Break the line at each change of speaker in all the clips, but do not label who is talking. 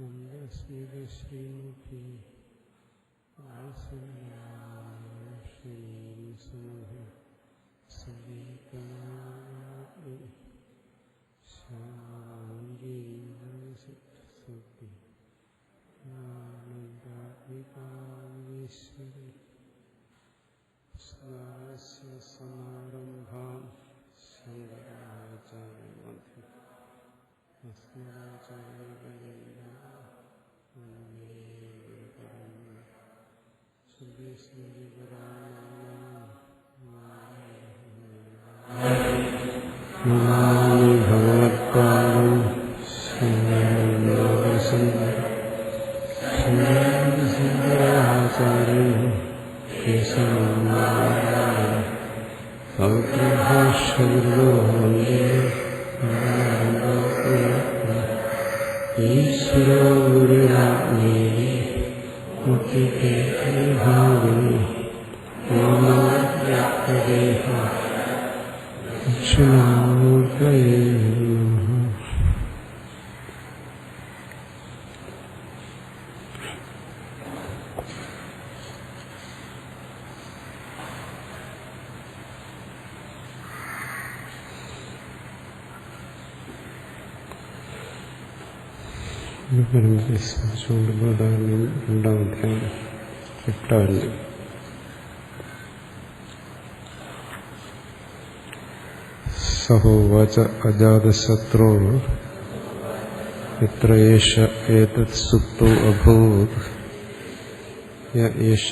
മന്ദസ്മിതശ്രീമുഖി ശാന്തിശ്വരി സമാരംഭാം ശങ്കരാചാര്യമധ്യം ഭഗവത്പാദം ശങ്കരാചാര്യം സൗഭാഷ്യഗുരോ വന്ദേ ഈശ്വരോ ഗുരുരാജ്ഞേ മുക്തികേ ഭാവിനി വ്യോമവ്യാപ്തദേഹ ദക്ഷിണാമൂർത്തയേ നമഃ. സ്മരിച്ചുകൊണ്ട് ബൃഹദാരണ്യം രണ്ടാം അധ്യായം എട്ടാണ്ട് സഹോവാച അജാതശത്രോ എത്ര ഏഷ ഏതത് സുപ്തോ അഭൂത് യേഷ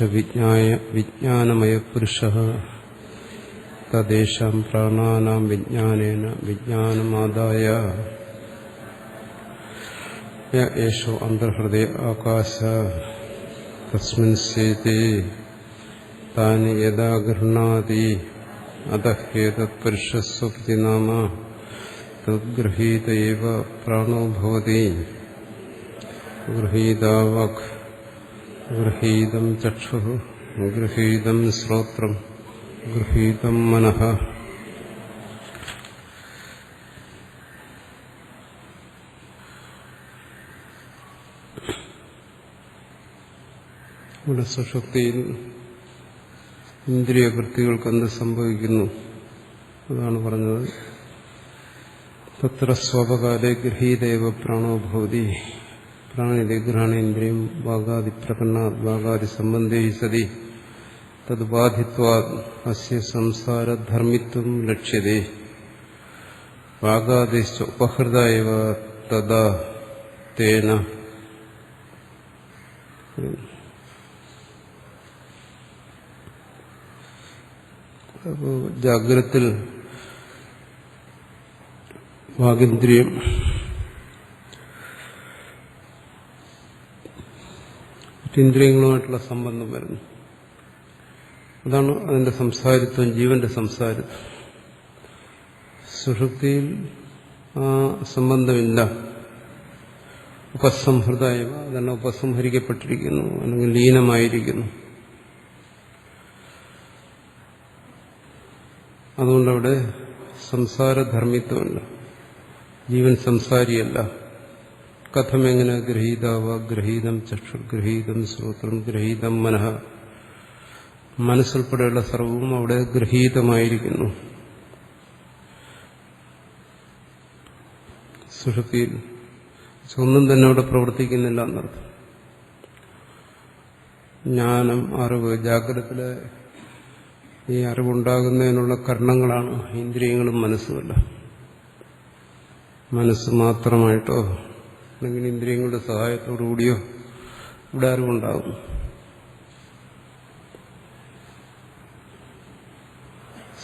വിജ്ഞാനമയപുരുഷഃ തദേഷാം പ്രാണാനാം വിജ്ഞാനേന വിജ്ഞാനമാദായ യേശോ അന്തർഹൃദയ ആകാശ തസ്മിൻ സേതി താനി യദാ ഗൃഹ്ണാതി അതഹ്യേതത് പുരുഷസ്വപ്തി നാമ തദ്ഗൃഹീത ഏവ പ്രാണോ ഭവതി. ഗൃഹീതാവക് ഗൃഹീതം ചക്ഷുഃ ഗൃഹീതം ശ്രോത്രം ഗൃഹീതം മനഃ. ഇവിടെ സുഷുപ്തിയിൽ ഇന്ദ്രിയവൃത്തികൾക്ക് എന്ത് സംഭവിക്കുന്നു അതാണ് പറഞ്ഞത്. തത്ര സ്വപകാലേ ഗൃഹീതേവ പ്രാണോ ഭവതി. പ്രാണിയുടെ ഗ്രഹണേന്ദ്രിയം വാഗാദിപ്രകരണാത് വാഗാദി സംബന്ധേ സതി തത് ബാധിത്വാത് അസ്യ സംസാരധർമ്മിത്വം ലക്ഷ്യതേ. വാഗാദിശ്ച ഉപഹൃത ഏവ തദാ തേന. അപ്പോൾ ജാഗ്രത്തിൽ വാഗിന്ദ്രിയം മറ്റിന്ദ്രിയങ്ങളുമായിട്ടുള്ള സംബന്ധം വരുന്നു. അതാണ് അതിന്റെ സംസാരിത്വം, ജീവന്റെ സംസാരിത്വം. സുഷുപ്തിയിൽ ആ സംബന്ധമില്ല. ഉപസംഹൃതായ അതെല്ലാം ഉപസംഹരിക്കപ്പെട്ടിരിക്കുന്നു, അല്ലെങ്കിൽ ലീനമായിരിക്കുന്നു. അതുകൊണ്ടവിടെ സംസാരധർമ്മിത്വമല്ല, ജീവൻ സംസാരിയല്ല. കഥമെങ്ങനെ ഗൃഹീതാവ ഗൃഹീതം ചക്ഷുർ ഗൃഹീതം ശ്രോത്രം ഗൃഹീതം മനഃ. മനസ്സുൾപ്പെടെയുള്ള സർവവും അവിടെ ഗൃഹീതമായിരിക്കുന്നു. സുഷുപ്തിയിൽ ഒന്നും തന്നെ അവിടെ പ്രവർത്തിക്കുന്നില്ല എന്നർത്ഥം. ജ്ഞാനം, അറിവ്, ജാഗ്രതത്തിലെ ഈ അറിവുണ്ടാകുന്നതിനുള്ള കാരണങ്ങളാണ് ഇന്ദ്രിയങ്ങളും മനസ്സുമല്ല. മനസ്സ് മാത്രമായിട്ടോ അല്ലെങ്കിൽ ഇന്ദ്രിയങ്ങളുടെ സഹായത്തോടുകൂടിയോ ഇവിടെ അറിവുണ്ടാകും.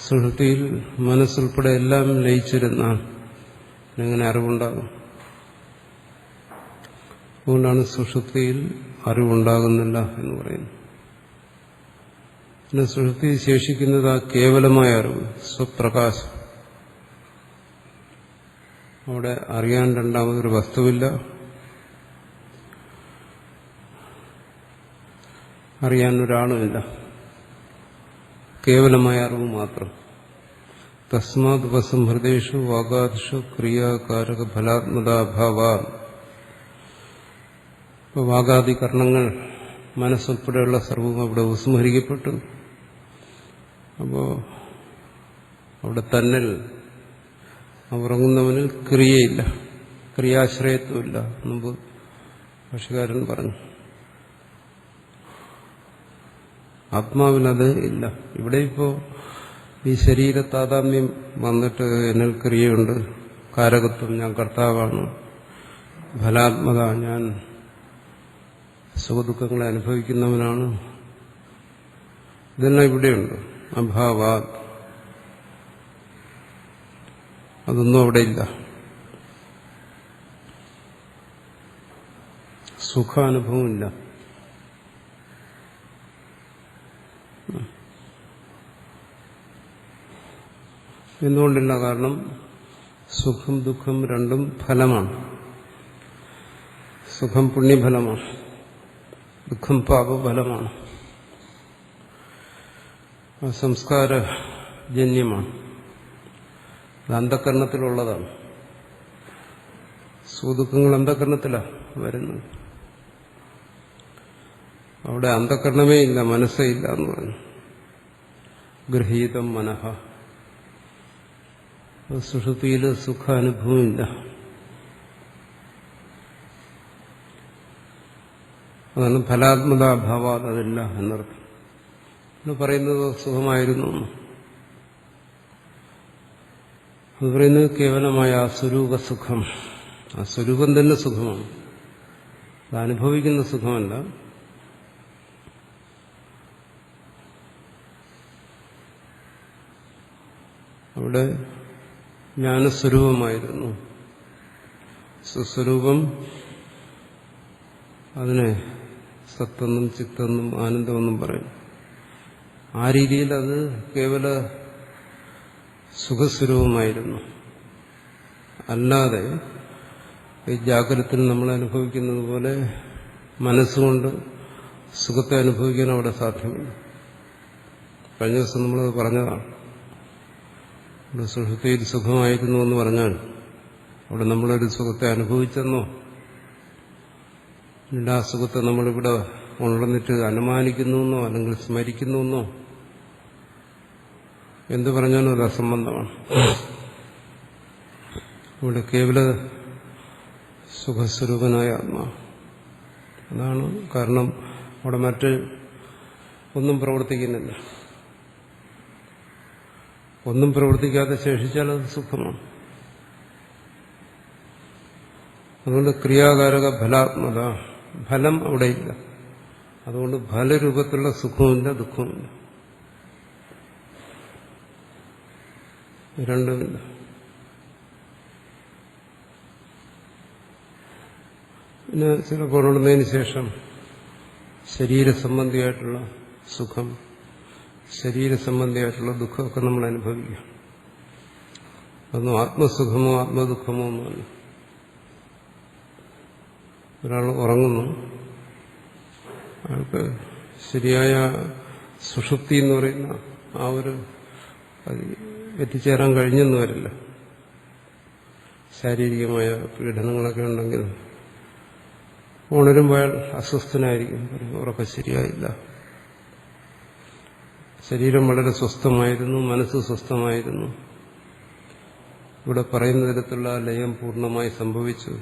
സുഷുപ്തിയിൽ മനസ്സുൾപ്പെടെ എല്ലാം ലയിച്ചിരുന്നാൽ എങ്ങനെ അറിവുണ്ടാകും? അതുകൊണ്ടാണ് സുഷുപ്തിയിൽ അറിവുണ്ടാകുന്നില്ല എന്ന് പറയുന്നത്. പിന്നെ സുഷുപ്തി ശേഷിക്കുന്നത് ആ കേവലമായ അറിവ്, സ്വപ്രകാശം. അവിടെ അറിയാൻ രണ്ടാമതൊരു വസ്തുവില്ല, അറിയാൻ ഒരാളുമില്ല, കേവലമായ അറിവ് മാത്രം. തസ്മാത് ഉപസംഹൃതേഷു വാഗാദിഷു ക്രിയാകാരക ഫലാത്മതാഭാവ. ഇപ്പോൾ വാഗാദി കർണങ്ങൾ മനസ്സുൾപ്പെടെയുള്ള സർവ്വം അവിടെ ഉപസംഹരിക്കപ്പെട്ടു. അപ്പോൾ അവിടെ തന്നിൽ ഉറങ്ങുന്നവനിൽ ക്രിയയില്ല, ക്രിയാശ്രയത്വമില്ല. മുമ്പ് ഭാഷ്യകാരൻ പറഞ്ഞു. ആത്മാവിനത് ഇല്ല. ഇവിടെ ഇപ്പോൾ ഈ ശരീര താതാത്മ്യം വന്നിട്ട് എന്നിൽ ക്രിയയുണ്ട്, കാരകത്വം, ഞാൻ കർത്താവാണ്, ഫലാത്മക, ഞാൻ സുഖദുഃഖങ്ങളെ അനുഭവിക്കുന്നവനാണ്, ഇതെല്ലാം ഇവിടെയുണ്ട്. അഭാവാ, അതൊന്നും അവിടെ ഇല്ല. സുഖാനുഭവമില്ല. എന്തുകൊണ്ടില്ല? കാരണം സുഖം ദുഃഖം രണ്ടും ഫലമാണ്. സുഖം പുണ്യഫലമാണ്, ദുഃഖം പാപഫലമാണ്, സംസ്കാരജന്യമാണ്. അത് അന്ധകരണത്തിലുള്ളതാണ്. സുഖദുഃഖങ്ങൾ അന്ധകരണത്തിലാണ് വരുന്നത്. അവിടെ അന്ധകരണമേ ഇല്ല, മനസ്സേ ഇല്ല എന്ന് പറഞ്ഞു. ഗൃഹീതം മനഃ, സുഷുപ്തിയിൽ സുഖാനുഭവമില്ല. അതാണ് ഫലാത്മതാഭാവാത്, അതില്ല എന്നർത്ഥം. എന്ന് പറയുന്നത് സുഖമായിരുന്നു. അത് പറയുന്നത് കേവലമായ ആ സ്വരൂപ സുഖം. ആ സ്വരൂപം തന്നെ സുഖമാണ്, അത് അനുഭവിക്കുന്ന സുഖമല്ല. അവിടെ ജ്ഞാനസ്വരൂപമായിരുന്നു. സ്വസ്വരൂപം, അതിനെ സത്തെന്നും ചിത്തെന്നും ആനന്ദമെന്നും പറയും. ആ രീതിയിൽ അത് കേവല സുഖസ്വരൂപമായിരുന്നു. അല്ലാതെ ഈ ജാഗ്രതത്തിൽ നമ്മൾ അനുഭവിക്കുന്നത് പോലെ മനസ്സുകൊണ്ട് സുഖത്തെ അനുഭവിക്കാൻ അവിടെ സാധ്യമല്ല. കഴിഞ്ഞ ദിവസം നമ്മളത് പറഞ്ഞതാണ്. ഇവിടെ സുഷുപ്തിയിൽ സുഖമായിരുന്നു എന്ന് പറഞ്ഞാൽ അവിടെ നമ്മളൊരു സുഖത്തെ അനുഭവിച്ചെന്നോ, ഇല്ല ആ സുഖത്തെ നമ്മളിവിടെ ഉണർന്നിട്ട് അനുമാനിക്കുന്നുവെന്നോ അല്ലെങ്കിൽ സ്മരിക്കുന്നുവെന്നോ എന്തു പറഞ്ഞാലും അത് അസംബന്ധമാണ്. ഇവിടെ കേവല സുഖസ്വരൂപനായ ആത്മാവ്. അതാണ് കാരണം. അവിടെ മറ്റ് ഒന്നും പ്രവർത്തിക്കുന്നില്ല. ഒന്നും പ്രവർത്തിക്കാതെ ശേഷിച്ചാൽ അത് സുഖമാണ്. അതുകൊണ്ട് ക്രിയാകാരക ഫലാത്മത, ഫലം അവിടെയില്ല. അതുകൊണ്ട് ഫലരൂപത്തിലുള്ള സുഖവുമില്ല ദുഃഖവുമില്ല, രണ്ടുമില്ല. പിന്നെ ചിലപ്പോൾ ഉണർന്നതിന് ശേഷം ശരീരസംബന്ധിയായിട്ടുള്ള സുഖം, ശരീരസംബന്ധിയായിട്ടുള്ള ദുഃഖമൊക്കെ നമ്മൾ അനുഭവിക്കുക. അതൊന്നും ആത്മസുഖമോ ആത്മദുഃഖമോ ഒന്നുമല്ല. ഒരാൾ ഉറങ്ങുന്നു, അയാൾക്ക് ശരിയായ സുഷുപ്തി എന്ന് പറയുന്ന ആ ഒരു എത്തിച്ചേരാൻ കഴിഞ്ഞെന്ന് വരില്ല. ശാരീരികമായ പീഡനങ്ങളൊക്കെ ഉണ്ടെങ്കിൽ ഉണരുമ്പോൾ അയാൾ അസ്വസ്ഥനായിരിക്കും, ഉറക്കം ശരിയായില്ല. ശരീരം വളരെ സ്വസ്ഥമായിരുന്നു, മനസ്സ് സ്വസ്ഥമായിരുന്നു. ഇവിടെ പറയുന്ന തരത്തിലുള്ള ലയം പൂർണ്ണമായി സംഭവിച്ചു.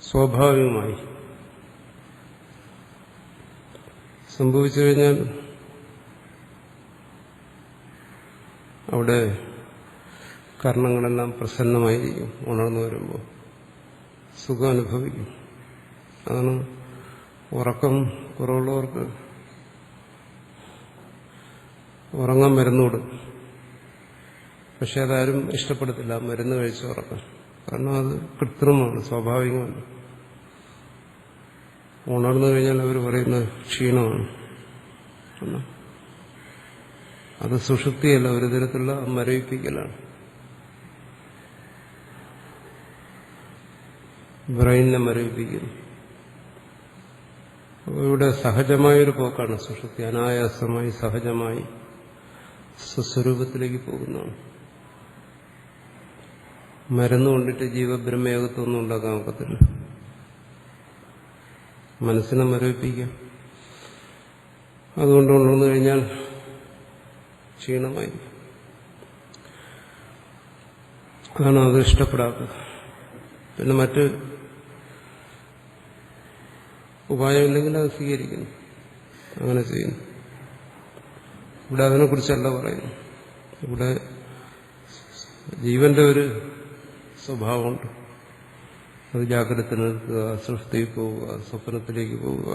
സ്വാഭാവികമായി സംഭവിച്ചു കഴിഞ്ഞാൽ അവിടെ കർണങ്ങളെല്ലാം പ്രസന്നമായിരിക്കും. ഉണർന്നു വരുമ്പോൾ സുഖം അനുഭവിക്കും. അതാണ് ഉറക്കം കുറവുള്ളവർക്ക് ഉറങ്ങാൻ മരുന്ന് കൊടുക്കും. പക്ഷെ അതാരും ഇഷ്ടപ്പെടത്തില്ല മരുന്ന് കഴിച്ച് ഉറക്കാൻ. കാരണം അത് കൃത്രിമമാണ്, സ്വാഭാവികമല്ല. ഉണർന്നു കഴിഞ്ഞാൽ അവർ പറയുന്നത് ക്ഷീണമാണ്. അത് സുഷുപ്തിയല്ല, ഒരു തരത്തിലുള്ള മരവിപ്പിക്കലാണ്. ബ്രെയിനിനെ മരവിപ്പിക്കുന്നു. അപ്പോൾ ഇവിടെ സഹജമായൊരു പോക്കാണ് സുഷുപ്തി. അനായാസമായി സഹജമായി സ്വസ്വരൂപത്തിലേക്ക് പോകുന്നതാണ്. മരുന്ന് കൊണ്ടിട്ട് ജീവബ്രഹ്മയോഗത്വമൊന്നും ഉണ്ടാക്കാൻ ഒക്കത്തില്ല. മനസ്സിനെ മരവിപ്പിക്കാം. അതുകൊണ്ട് ഉണർന്നു കഴിഞ്ഞാൽ ക്ഷീണമായിരിക്കും. അതാണ് അത് ഇഷ്ടപ്പെടാത്തത്. പിന്നെ മറ്റ് ഉപായമില്ലെങ്കിൽ അത് സ്വീകരിക്കുന്നു, അങ്ങനെ ചെയ്യുന്നു. ഇവിടെ അതിനെക്കുറിച്ചല്ല പറയുന്നു. ഇവിടെ ജീവന്റെ ഒരു സ്വഭാവമുണ്ട്. അത് ജാഗ്രത നിൽക്കുക, സൃഷ്ടിയിൽ പോവുക, സ്വപ്നത്തിലേക്ക് പോവുക.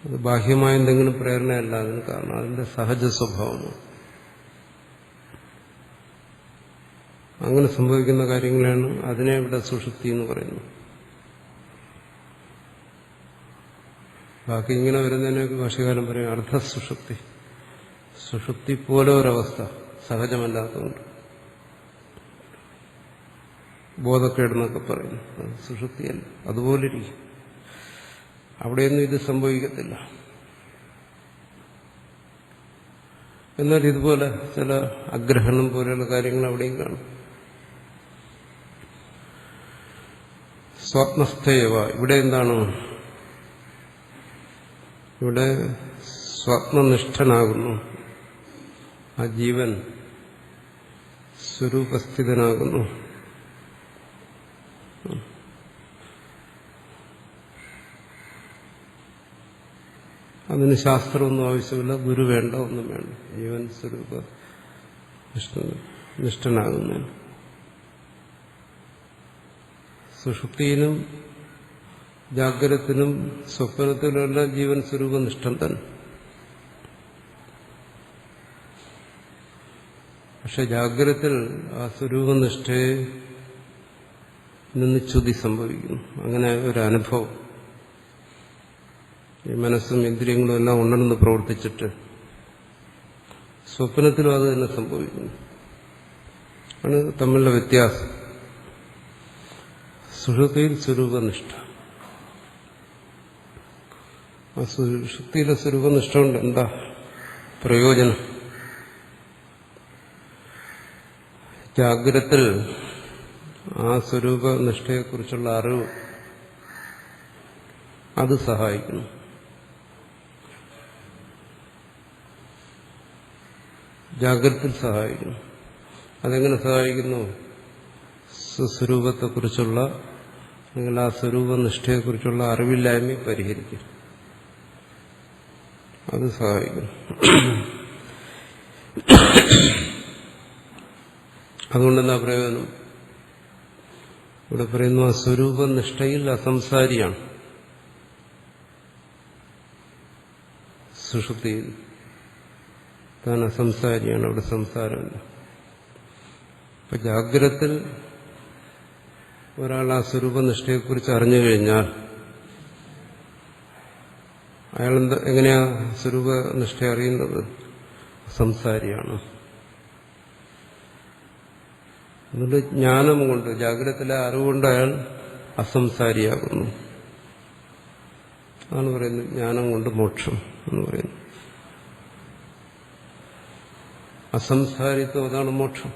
അത് ബാഹ്യമായ എന്തെങ്കിലും പ്രേരണയല്ല അതിന് കാരണം, അതിന്റെ സഹജ സ്വഭാവമാണ്. അങ്ങനെ സംഭവിക്കുന്ന കാര്യങ്ങളാണ് അതിനെ ഇവിടെ സുഷുപ്തി എന്ന് പറയുന്നത്. ബാക്കി ഇങ്ങനെ വരുന്നതിനൊക്കെ ഭാഷ്യകാലം പറയും അർദ്ധസുഷുപ്തി. സുഷുപ്തി പോലെ ഒരവസ്ഥ സഹജമല്ലാത്തതുകൊണ്ട് ബോധക്കേടെന്നൊക്കെ പറയുന്നു. അത് സുഷുപ്തിയല്ല, അതുപോലെ ഇരിക്കും. അവിടെയൊന്നും ഇത് സംഭവിക്കത്തില്ല. എന്നാൽ ഇതുപോലെ ചില അഗ്രഹണം പോലെയുള്ള കാര്യങ്ങൾ അവിടെയും കാണും. സ്വപ്നസ്ഥയവ, ഇവിടെ എന്താണ്? ഇവിടെ സ്വപ്നനിഷ്ഠനാകുന്നു ആ ജീവൻ, സ്വരൂപസ്ഥിതനാകുന്നു. അതിന് ശാസ്ത്രമൊന്നും ആവശ്യമില്ല, ഗുരു വേണ്ട, ഒന്നും വേണ്ട. ജീവൻ സ്വരൂപ നിഷ്ഠനാകുന്നു. സുഷുപ്തിയിലും ജാഗ്രതത്തിനും സ്വപ്നത്തിലുമെല്ലാം ജീവൻ സ്വരൂപനിഷ്ഠൻ തന്നെ. പക്ഷെ ജാഗ്രതത്തിൽ ആ സ്വരൂപനിഷ്ഠയെ നിന്ന് ച്യുതി സംഭവിക്കുന്നു. അങ്ങനെ ഒരു അനുഭവം. ഈ മനസ്സും ഇന്ദ്രിയങ്ങളും എല്ലാം ഉണർന്ന് പ്രവർത്തിച്ചിട്ട് സ്വപ്നത്തിലും അത് തന്നെ സംഭവിക്കുന്നു. ആണ് തമ്മിലുള്ള വ്യത്യാസം. സുഷുപ്തിയിൽ സ്വരൂപനിഷ്ഠ, ആ സുഷുപ്തിയിലെ സ്വരൂപനിഷ്ഠ കൊണ്ട് എന്താ പ്രയോജനം? ജാഗ്രതത്തിൽ ആ സ്വരൂപനിഷ്ഠയെക്കുറിച്ചുള്ള അറിവ് അത് സഹായിക്കുന്നു. ജാഗ്രതയിൽ സഹായിക്കുന്നു. അതെങ്ങനെ സഹായിക്കുന്നു? സ്വസ്വരൂപത്തെക്കുറിച്ചുള്ള അല്ലെങ്കിൽ ആ സ്വരൂപനിഷ്ഠയെക്കുറിച്ചുള്ള അറിവില്ലായ്മയെ പരിഹരിക്കും. അത് സഹായിക്കും. അതുകൊണ്ടെന്താ പ്രയോജനം? ഇവിടെ പറയുന്നു ആ സ്വരൂപനിഷ്ഠയിൽ അസംസാരിയാണ്. സുഷുപ്തിയിൽ താൻ അസംസാരിയാണ്, അവിടെ സംസാരമില്ല. ഇപ്പൊ ജാഗ്രതത്തിൽ ഒരാൾ ആ സ്വരൂപനിഷ്ഠയെക്കുറിച്ച് അറിഞ്ഞു കഴിഞ്ഞാൽ അയാൾ എങ്ങനെയാ സ്വരൂപനിഷ്ഠ അറിയുന്നത്? സംസാരിയാണ്. അതുകൊണ്ട് ജ്ഞാനം കൊണ്ട്, ജാഗ്രതത്തിലെ അറിവുകൊണ്ട് അയാൾ അസംസാരിയാകുന്നു. അതാണ് പറയുന്നത് ജ്ഞാനം കൊണ്ട് മോക്ഷം എന്ന് പറയുന്നത്. അസംസാരിത്വം, അതാണ് മോക്ഷം.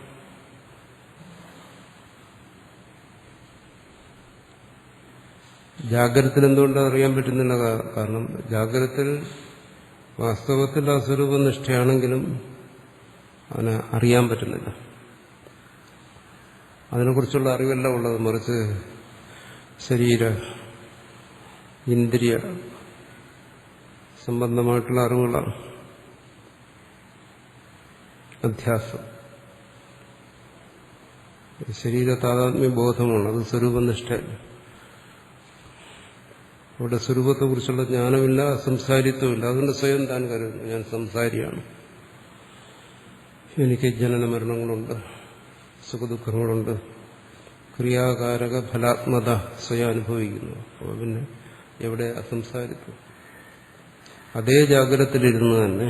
ജാഗ്രതത്തിൽ എന്തുകൊണ്ടാണ് അറിയാൻ പറ്റുന്നില്ല? കാരണം ജാഗ്രതത്തിൽ വാസ്തവത്തിൽ ആ സ്വരൂപനിഷ്ഠയാണെങ്കിലും അതിനെ അറിയാൻ പറ്റുന്നില്ല. അതിനെക്കുറിച്ചുള്ള അറിവല്ല ഉള്ളത്, മറിച്ച് ശരീര ഇന്ദ്രിയ സംബന്ധമായിട്ടുള്ള അറിവുകളാണ്. അധ്യാസം, ശരീര താതാത്മ്യ ബോധമാണ്. അത് സ്വരൂപനിഷ്ഠയല്ല. അവിടെ സ്വരൂപത്തെക്കുറിച്ചുള്ള ജ്ഞാനമില്ല, സംസാരിത്വമില്ല. അതുകൊണ്ട് സ്വയം താൻ കരുതുന്നു ഞാൻ സംസാരിയാണ്, എനിക്ക് ജനന മരണങ്ങളുണ്ട്, സുഖദുഃഖങ്ങളുണ്ട്, ക്രിയാകാരക ഫലാത്മത സ്വയം അനുഭവിക്കുന്നു. അപ്പോൾ പിന്നെ എവിടെ അസംസാരിത്വം? അതേ ജാഗ്രതത്തിലിരുന്ന് തന്നെ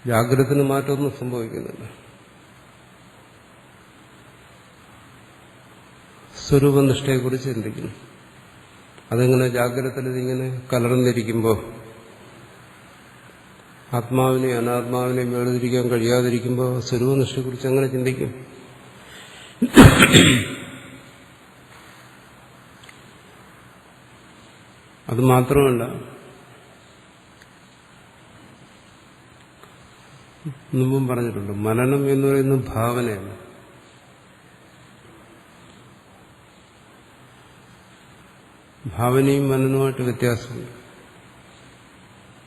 ജാഗ്രതത്തിന് മാറ്റമൊന്നും സംഭവിക്കുന്നില്ല. സ്വരൂപനിഷ്ഠയെക്കുറിച്ച് ചിന്തിക്കുന്നു. അതെങ്ങനെ ജാഗ്രതത്തിൽ ഇതിങ്ങനെ കലർന്നിരിക്കുമ്പോൾ, ആത്മാവിനെയും അനാത്മാവിനെയും വേർതിരിക്കാൻ കഴിയാതിരിക്കുമ്പോൾ സ്വരൂപനിഷ്ഠയെക്കുറിച്ച് എങ്ങനെ ചിന്തിക്കും? അത് മാത്രമല്ല, മുമ്പും പറഞ്ഞിട്ടുണ്ട്, മനനം എന്ന് പറയുന്നത് ഭാവനയാണ്. ഭാവനയും മനനവുമായിട്ട് വ്യത്യാസമുണ്ട്.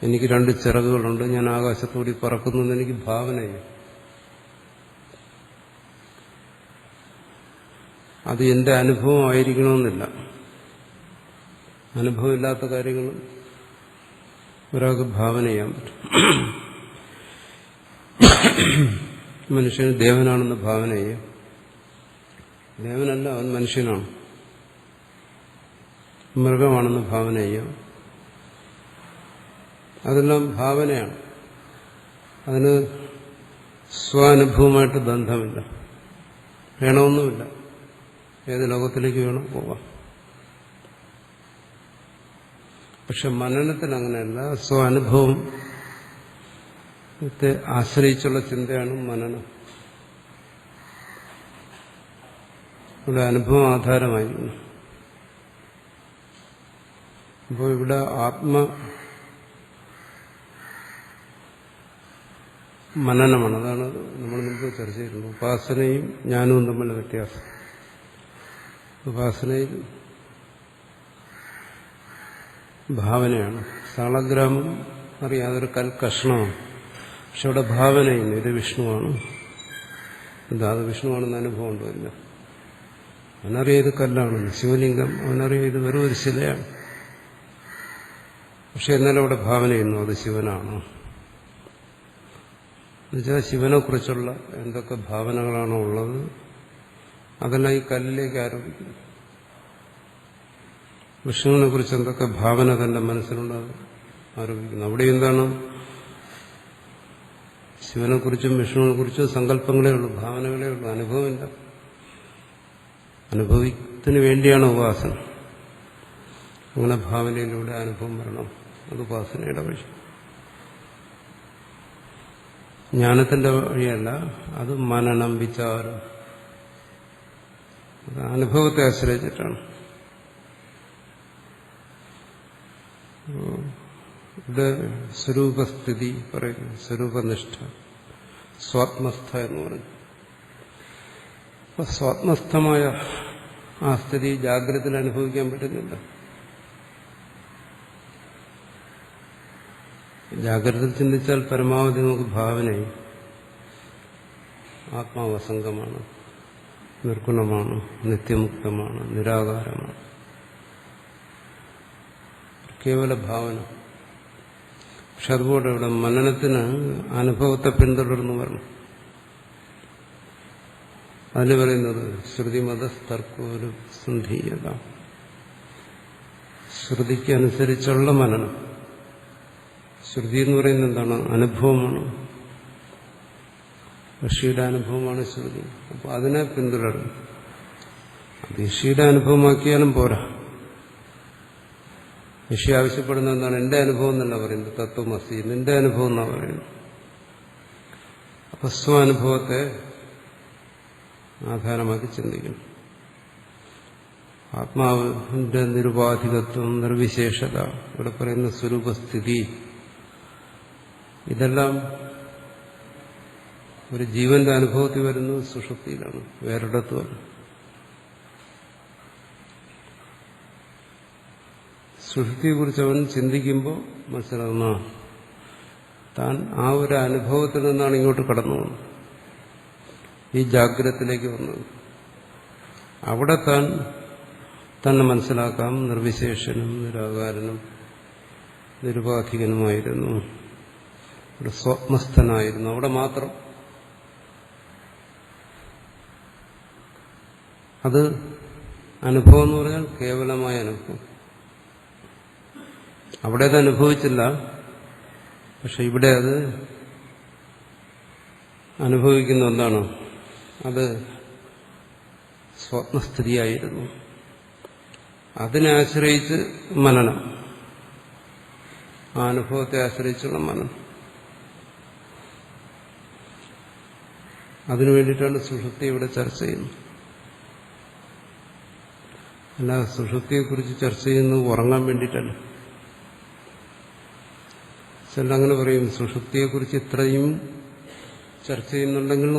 എനിക്ക് 2 ചിറകുകളുണ്ട്, ഞാൻ ആകാശത്തോടി പറക്കുന്നത് എനിക്ക് ഭാവനയാണ്. അത് എന്റെ അനുഭവം ആയിരിക്കണമെന്നില്ല. അനുഭവമില്ലാത്ത കാര്യങ്ങളും ഒരാൾക്ക് ഭാവന ചെയ്യാൻ പറ്റും. മനുഷ്യന് ദേവനാണെന്ന് ഭാവന ചെയ്യും. ദേവനല്ല, അവൻ മനുഷ്യനാണ്. മൃഗമാണെന്ന് ഭാവന ചെയ്യാം. അതെല്ലാം ഭാവനയാണ്. അതിന് സ്വാനുഭവമായിട്ട് ബന്ധമില്ല, വേണമെന്നുമില്ല. ഏത് ലോകത്തിലേക്ക് വേണം പോവാം. പക്ഷെ മനനത്തിന് അങ്ങനെയല്ല. സ്വാനുഭവത്തെ ആശ്രയിച്ചുള്ള ചിന്തയാണ് മനനം. ഇവിടെ അനുഭവം ആധാരമായിരിക്കുന്നു. അപ്പോൾ ഇവിടെ മനനമാണ്. അതാണ് നമ്മൾ മുമ്പ് ചർച്ച ചെയ്തിരുന്നത്. ഉപാസനയും ജ്ഞാനവും തമ്മിലുള്ള വ്യത്യാസം. ഉപാസനയിൽ ഭാവനയാണ്. സാളഗ്രാമം അറിയാം, അതൊരു കൽക്കഷ്ണമാണ്. പക്ഷെ അവിടെ ഭാവനയില്ല, ഇത് വിഷ്ണുവാണ്, അത് വിഷ്ണുവാണെന്ന് അനുഭവം ഉണ്ടല്ല. അവനറിയാം ഇത് കല്ലാണെന്ന്, ശിവലിംഗം, അവനറിയാം ഇത് വെറും ഒരു ശിലയാണ്. പക്ഷെ എന്നാലും അവിടെ ഭാവന ചെയ്യുന്നു അത് ശിവനാണ്. എന്നുവെച്ചാൽ ശിവനെക്കുറിച്ചുള്ള എന്തൊക്കെ ഭാവനകളാണോ ഉള്ളത് അതെല്ലാം ഈ കല്ലിലേക്ക് ആരോപിക്കുന്നു. വിഷ്ണുവിനെ കുറിച്ച് എന്തൊക്കെ ഭാവന തന്റെ മനസ്സിലുണ്ട് അത് ആരോപിക്കുന്നു. അവിടെ എന്താണ്? ശിവനെക്കുറിച്ചും വിഷ്ണുവിനെ കുറിച്ചും സങ്കല്പങ്ങളേ ഉള്ളൂ, ഭാവനകളേ ഉള്ളൂ, അനുഭവമില്ല. അനുഭവത്തിന് വേണ്ടിയാണ് ഉപാസന. അങ്ങനെ ഭാവനയിലൂടെ അനുഭവം വരണം. അത് ഉപാസനയുടെ വഴി. ജ്ഞാനത്തിന്റെ വഴിയല്ല, അത് മനനം, വിചാരം, അത് അനുഭവത്തെ ആശ്രയിച്ചിട്ടാണ്. ഇവിടെ സ്വരൂപസ്ഥിതി പറയുന്നു, സ്വരൂപനിഷ്ഠ, സ്വാത്മസ്ഥ എന്ന് പറഞ്ഞു. അപ്പൊ സ്വാത്മസ്ഥമായ ആ സ്ഥിതി ജാഗ്രതയിൽ അനുഭവിക്കാൻ പറ്റുന്നില്ല. ജാഗ്രതയിൽ ചിന്തിച്ചാൽ പരമാവധി നമുക്ക് ഭാവനയും ആത്മാവസംഗമാണ്, നിർഗുണമാണ്, നിത്യമുക്തമാണ്, നിരാകാരമാണ്, കേവല ഭാവന. പക്ഷെ അതുപോലെ ഇവിടെ മനനത്തിന് അനുഭവത്തെ പിന്തുടർന്നു വരണം. അതിന് പറയുന്നത് ശ്രുതിമതസ്തർക്കോരു സന്ധീയത, ശ്രുതിക്ക് അനുസരിച്ചുള്ള മനനം. ശ്രുതി എന്ന് പറയുന്നത് എന്താണ്? അനുഭവമാണ്. ഋഷിയുടെ അനുഭവമാണ് ശ്രുതി. അപ്പോൾ അതിനെ പിന്തുടരണം. അത് ഋഷിയുടെ അനുഭവമാക്കിയാലും പോരാ. ഋഷി ആവശ്യപ്പെടുന്ന എന്താണ്? എന്റെ അനുഭവം എന്നല്ല പറയുന്നത്, തത്വമസി, നിന്റെ അനുഭവം എന്നാണ് പറയുന്നത്. അപ്പൊ സ്വാനുഭവത്തെ ആധാരമാക്കി ചിന്തിക്കണം. ആത്മാവിന്റെ നിരുപാധികത്വം, നിർവിശേഷത, ഇവിടെ പറയുന്ന സ്വരൂപസ്ഥിതി, ഇതെല്ലാം ഒരു ജീവന്റെ അനുഭവത്തിൽ വരുന്നത് സുഷുപ്തിയിലാണ്, വേറിടത്തുമല്ല. സുഷുപ്തിയെക്കുറിച്ച് അവൻ ചിന്തിക്കുമ്പോൾ മനസ്സിലാകുന്ന താൻ ആ ഒരു അനുഭവത്തിൽ നിന്നാണ് ഇങ്ങോട്ട് കടന്നു വന്നത്, ഈ ജാഗ്രതത്തിലേക്ക് വന്നത്. അവിടെ താൻ തന്നെ മനസ്സിലാക്കാം നിർവിശേഷനും നിരാകാരനും നിരുപാധികനുമായിരുന്നു, ഒരു സ്വപ്നസ്ഥനായിരുന്നു. അവിടെ മാത്രം അത് അനുഭവം എന്ന് പറഞ്ഞാൽ കേവലമായ അനുഭവം. അവിടെ അത് അനുഭവിച്ചില്ല, പക്ഷെ ഇവിടെ അത് അനുഭവിക്കുന്ന എന്താണ്? അത് സ്വപ്നസ്ഥിതിയായിരുന്നു. അതിനെ ആശ്രയിച്ച് മനനം, ആ അനുഭവത്തെ ആശ്രയിച്ചുള്ള മനനം. അതിനു വേണ്ടിയിട്ടാണ് സുഷുപ്തി ഇവിടെ ചർച്ച ചെയ്യുന്നത്. അല്ല, സുഷുപ്തിയെക്കുറിച്ച് ചർച്ച ചെയ്യുന്നത് ഉറങ്ങാൻ വേണ്ടിയിട്ടല്ല. ചിലങ്ങനെ പറയും സുഷുപ്തിയെക്കുറിച്ച് ഇത്രയും ചർച്ച ചെയ്യുന്നുണ്ടെങ്കിൽ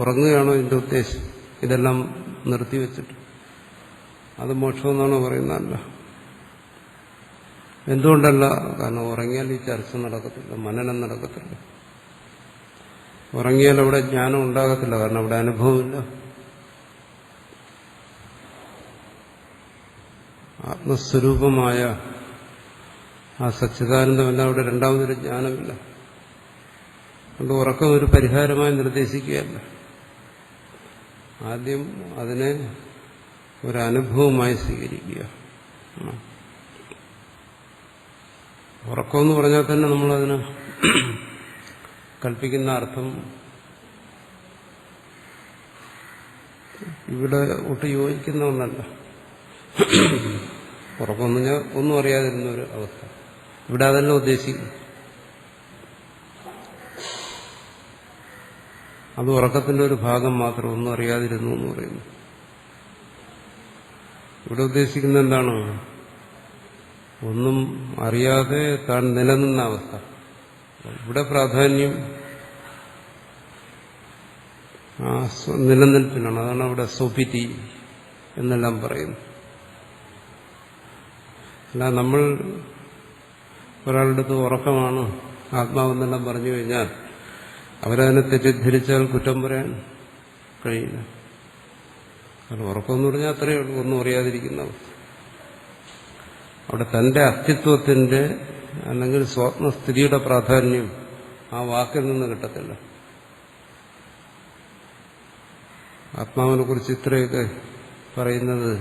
ഉറങ്ങുകയാണോ ഇതിന്റെ ഉദ്ദേശം? ഇതെല്ലാം നിർത്തിവെച്ചിട്ട് അത് മോക്ഷമെന്നാണോ പറയുന്നതല്ല. എന്തുകൊണ്ടല്ല? കാരണം ഉറങ്ങിയാൽ ഈ ചർച്ച നടക്കത്തില്ല, മനനം നടക്കത്തില്ല. ഉറങ്ങിയാൽ അവിടെ ജ്ഞാനം ഉണ്ടാകത്തില്ല, കാരണം അവിടെ അനുഭവമില്ല. ആത്മസ്വരൂപമായ ആ സച്ചിദാനന്ദമല്ല, അവിടെ രണ്ടാമതൊരു ജ്ഞാനമില്ല. അതുകൊണ്ട് ഉറക്കം ഒരു പരിഹാരമായി നിർദ്ദേശിക്കുകയല്ല. ആദ്യം അതിനെ ഒരനുഭവമായി സ്വീകരിക്കുക. ഉറക്കമെന്ന് പറഞ്ഞാൽ തന്നെ നമ്മളതിന് കൽപ്പിക്കുന്ന അർത്ഥം ഇവിടെ ഒട്ട് യോജിക്കുന്ന ഒന്നല്ല. ഉറക്കമെന്ന് പറഞ്ഞാൽ ഒന്നും അറിയാതിരുന്ന ഒരു അവസ്ഥ. ഇവിടെ അതല്ല ഉദ്ദേശിക്കുന്നു. അത് ഉറക്കത്തിന്റെ ഒരു ഭാഗം മാത്രം, ഒന്നും അറിയാതിരുന്നു എന്ന് പറയുന്നു. ഇവിടെ ഉദ്ദേശിക്കുന്നത് എന്താണ്? ഒന്നും അറിയാതെ താൻ നിലനിന്ന അവസ്ഥ. ഇവിടെ പ്രാധാന്യം ആ നിലനിൽപ്പിനാണ്. അതാണ് അവിടെ സ്വപിതി എന്നെല്ലാം പറയുന്നു. അല്ല, നമ്മൾ ഒരാളുടെ അടുത്ത് ഉറക്കമാണ് ആത്മാവെന്നെല്ലാം പറഞ്ഞു കഴിഞ്ഞാൽ അവരതിനെ തെറ്റിദ്ധരിച്ചാൽ കുറ്റം പറയാൻ കഴിയില്ല. കാരണം ഉറക്കമെന്ന് പറഞ്ഞാൽ അത്രയേ ഉള്ളൂ, ഒന്നും അറിയാതിരിക്കുന്ന അവസ്ഥ. അവിടെ തന്റെ അസ്തിത്വത്തിന്റെ അല്ലെങ്കിൽ സ്വാത്മസ്ഥിതിയുടെ പ്രാധാന്യം ആ വാക്കിൽ നിന്ന് കിട്ടത്തില്ല. ആത്മാവിനെ കുറിച്ച് ഇത്രയൊക്കെ പറയുന്നത്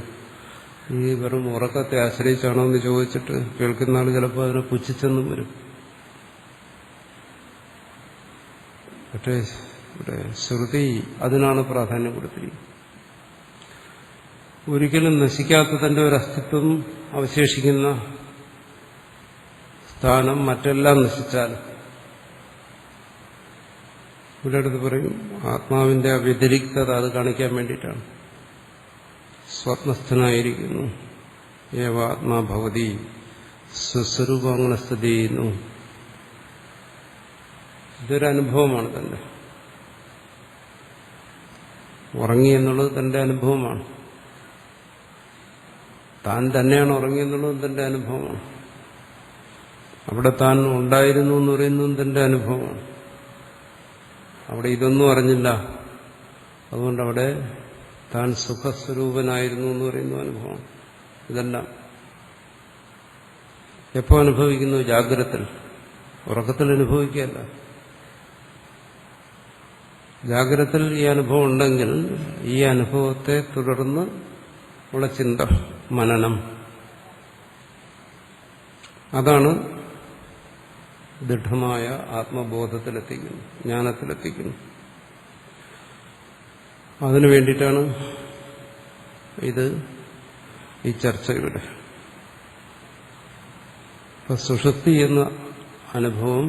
ഈ വെറും ഉറക്കത്തെ ആശ്രയിച്ചാണോ എന്ന് ചോദിച്ചിട്ട് കേൾക്കുന്ന ആൾ ചിലപ്പോൾ അതിനെ പുച്ഛിച്ചെന്നും വരും. പക്ഷേ ഇവിടെ ശ്രുതി അതിനാണ് പ്രാധാന്യം കൊടുത്തിരിക്കുന്നത്. ഒരിക്കലും നശിക്കാത്ത തന്റെ ഒരു അസ്തിത്വം അവശേഷിക്കുന്ന സ്ഥാനം മറ്റെല്ലാം നശിച്ചാൽ ഇവിടെ അടുത്ത് പറയും ആത്മാവിന്റെ ആ വ്യതിരിക്തത അത് കാണിക്കാൻ വേണ്ടിയിട്ടാണ്. സ്വപ്നസ്ഥനായിരിക്കുന്നു, ഏവാത്മാ ഭവതി, സ്വസ്വരൂപം അങ്ങനെ സ്ഥിതി ചെയ്യുന്നു. ഇതൊരു അനുഭവമാണ് തന്റെ. ഉറങ്ങി എന്നുള്ളത് തന്റെ അനുഭവമാണ്. താൻ തന്നെയാണ് ഉറങ്ങിയെന്നുള്ളതും തന്റെ അനുഭവമാണ്. അവിടെ താൻ ഉണ്ടായിരുന്നു എന്ന് പറയുന്നതും തന്റെ അനുഭവമാണ്. അവിടെ ഇതൊന്നും അറിഞ്ഞില്ല, അതുകൊണ്ട് അവിടെ താൻ സുഖസ്വരൂപനായിരുന്നു എന്ന് പറയുന്ന അനുഭവമാണ്. ഇതെല്ലാം എപ്പോൾ അനുഭവിക്കുന്നു? ജാഗ്രതത്തിൽ. ഉറക്കത്തിൽ അനുഭവിക്കുകയല്ല. ജാഗ്രതത്തിൽ ഈ അനുഭവം ഉണ്ടെങ്കിൽ ഈ അനുഭവത്തെ തുടർന്ന് ഉള്ള ചിന്ത, മനനം, അതാണ് ദൃഢമായ ആത്മബോധത്തിലെത്തിക്കുന്നു, ജ്ഞാനത്തിലെത്തിക്കുന്നു. അതിനു വേണ്ടിയിട്ടാണ് ഈ ചർച്ച ഇവിടെ. ഇപ്പൊ സുഷുപ്തി എന്ന അനുഭവം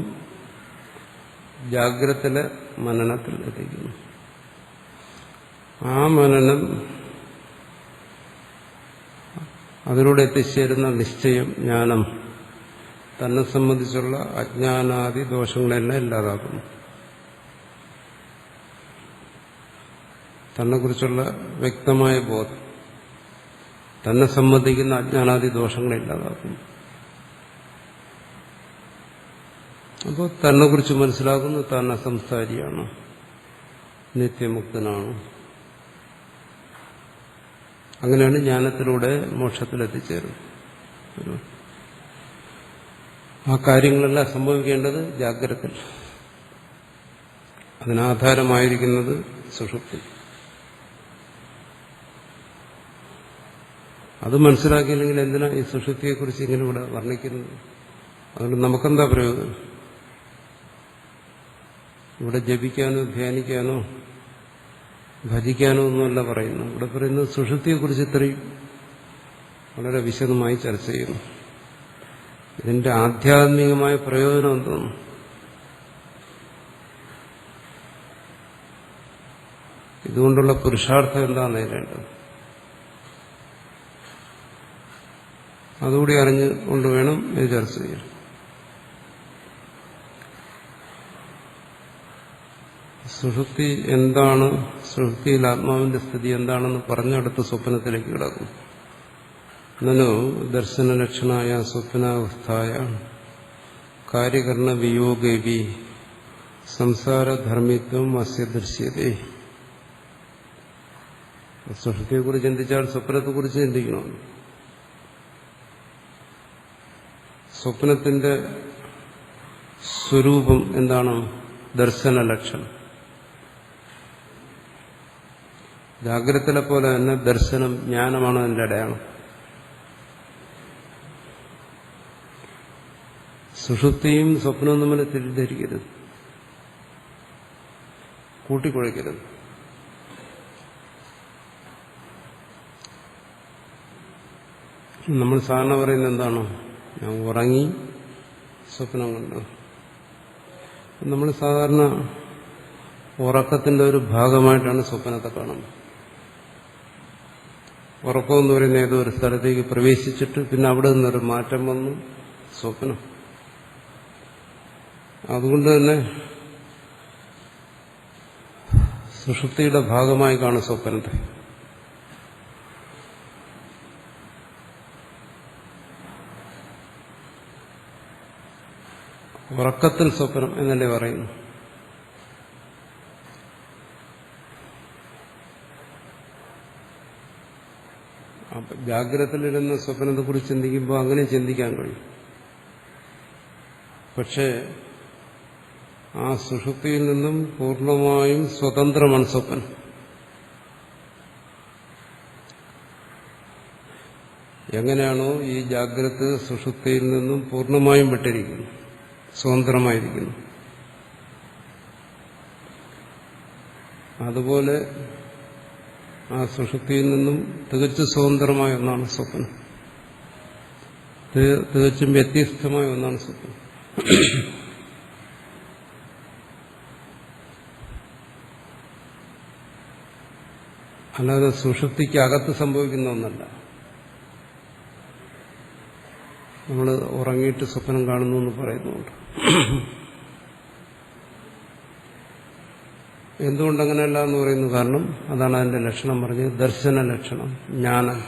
ജാഗ്രതത്തിലെ മനനത്തിൽ എത്തിക്കുന്നു. ആ മനനം, അതിലൂടെ എത്തിച്ചേരുന്ന നിശ്ചയം, ജ്ഞാനം തന്നെ സംബന്ധിച്ചുള്ള അജ്ഞാനാദി ദോഷങ്ങളെല്ലാം ഇല്ലാതാക്കുന്നു. തന്നെക്കുറിച്ചുള്ള വ്യക്തമായ ബോധം തന്നെ സംബന്ധിക്കുന്ന അജ്ഞാനാദി ദോഷങ്ങളെ ഇല്ലാതാക്കുന്നു. അപ്പോൾ തന്നെക്കുറിച്ച് മനസ്സിലാക്കുന്നു, താൻ അസംസാരിയാണ്, നിത്യമുക്തനാണ്. അങ്ങനെയാണ് ജ്ഞാനത്തിലൂടെ മോക്ഷത്തിലെത്തിച്ചേരുന്നത്. ആ കാര്യങ്ങളെല്ലാം സംഭവിക്കേണ്ടത് ജാഗ്രത. അതിനാധാരമായിരിക്കുന്നത് സുഷുപ്തി. അത് മനസ്സിലാക്കിയില്ലെങ്കിൽ എന്തിനാ ഈ സുഷുപ്തിയെക്കുറിച്ച് ഇങ്ങനെ ഇവിടെ വർണ്ണിക്കുന്നത്? അതുകൊണ്ട് നമുക്കെന്താ പ്രയോജനം? ഇവിടെ ജപിക്കാനോ ധ്യാനിക്കാനോ ഭജിക്കാനോ ഒന്നുമല്ല പറയുന്നു. ഇവിടെ പറയുന്നത് സുഷുപ്തിയെക്കുറിച്ച് ഇത്രയും വളരെ വിശദമായി ചർച്ച ചെയ്യുന്നു. ഇതിന്റെ ആധ്യാത്മികമായ പ്രയോജനം എന്താണ്? ഇതുകൊണ്ടുള്ള പുരുഷാർത്ഥം എന്താണ് നേടേണ്ടത്? അതുകൂടി അറിഞ്ഞുകൊണ്ട് വേണം ഇത് ചർച്ച ചെയ്യാൻ. സുഷുപ്തി എന്താണ്, സുഷുപ്തിയിൽ ആത്മാവിന്റെ സ്ഥിതി എന്താണെന്ന് പറഞ്ഞെടുത്ത് സ്വപ്നത്തിലേക്ക് കിടക്കും. നനു ദർശനലക്ഷണായ സ്വപ്നാവസ്ഥായ കാര്യകരണ വിയോഗേവി സംസാരധർമ്മിത്വം അസ്യ ദൃശ്യതേ. സുഷുപ്തിയെക്കുറിച്ച് ചിന്തിച്ചാൽ സ്വപ്നത്തെക്കുറിച്ച് ചിന്തിക്കണം. സ്വപ്നത്തിന്റെ സ്വരൂപം എന്താണ്? ദർശനലക്ഷണം. ജാഗ്രതയിലെ പോലെ തന്നെ ദർശനം, ജ്ഞാനമാണ് അതിന്റെ അടയാളം. സുഷുപ്തിയും സ്വപ്നവും തമ്മിൽ തെറ്റിദ്ധരിക്കരുത്, കൂട്ടിക്കുഴയ്ക്കരുത്. നമ്മൾ സാധാരണ പറയുന്നത് എന്താണ്? ഞാൻ ഉറങ്ങി സ്വപ്നം കണ്ടു. നമ്മൾ സാധാരണ ഉറക്കത്തിന്റെ ഒരു ഭാഗമായിട്ടാണ് സ്വപ്നത്തെ കാണുന്നത്. ഉറക്കം എന്ന് പറയുന്ന ഏതോ ഒരു സ്ഥലത്തേക്ക് പ്രവേശിച്ചിട്ട് പിന്നെ അവിടെ നിന്നൊരു മാറ്റം വന്നു സ്വപ്നം. അതുകൊണ്ട് തന്നെ സുഷുപ്തിയുടെ ഭാഗമായി കാണും സ്വപ്നത്തെ. ഉറക്കത്തിൽ സ്വപ്നം എന്നല്ലേ പറയുന്നു. അപ്പൊ ജാഗ്രതയിലിരുന്ന സ്വപ്നത്തെക്കുറിച്ച് ചിന്തിക്കുമ്പോൾ അങ്ങനെ ചിന്തിക്കാൻ കഴിയും. പക്ഷേ ആ സുഷുപ്തിയിൽ നിന്നും പൂർണ്ണമായും സ്വതന്ത്രമാണ് സ്വപ്നം. എങ്ങനെയാണോ ഈ ജാഗ്രത സുഷുപ്തിയിൽ നിന്നും പൂർണ്ണമായും വിട്ടിരിക്കുന്നു, സ്വതന്ത്രമായിരിക്കുന്നു, അതുപോലെ ആ സുഷുപ്തിയിൽ നിന്നും തികച്ചും സ്വതന്ത്രമായ ഒന്നാണ് സ്വപ്നം. തികച്ചും വ്യത്യസ്തമായ ഒന്നാണ് സ്വപ്നം. അല്ലാതെ സുഷുപ്തിക്ക് അകത്ത് സംഭവിക്കുന്ന ഒന്നല്ല. നമ്മൾ ഉറങ്ങിയിട്ട് സ്വപ്നം കാണുന്നു എന്ന് പറയുന്നുണ്ട്. എന്തുകൊണ്ടങ്ങനെയല്ല എന്ന് പറയുന്നു? കാരണം അതാണ് അതിന്റെ ലക്ഷണം പറഞ്ഞത്, ദർശന ലക്ഷണം, ജ്ഞാനം,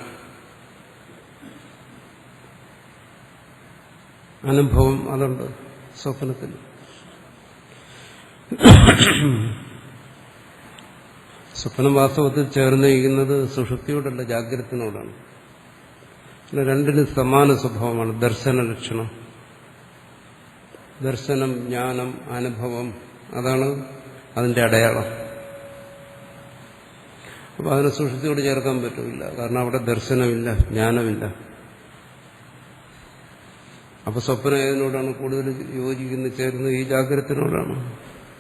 അനുഭവം. അതുണ്ട് സ്വപ്നത്തിൽ. സ്വപ്നം വാസ്തവത്തിൽ ചേർന്നിരിക്കുന്നത് സുഷുപ്തിയോടല്ല, ജാഗ്രതയോടാണ്. രണ്ടിനും സമാന സ്വഭാവമാണ് ദർശന ലക്ഷണം. ദർശനം, ജ്ഞാനം, അനുഭവം, അതാണ് അതിന്റെ അടയാളം. അപ്പൊ അതിനെ സുഷുപ്തിയോട് ചേർക്കാൻ പറ്റില്ല, കാരണം അവിടെ ദർശനമില്ല, ജ്ഞാനമില്ല. അപ്പൊ സ്വപ്നം ഏതിനോടാണ് കൂടുതൽ യോജിക്കുന്നത്, ചേരുന്നത്? ഈ ജാഗ്രതയോടാണ്.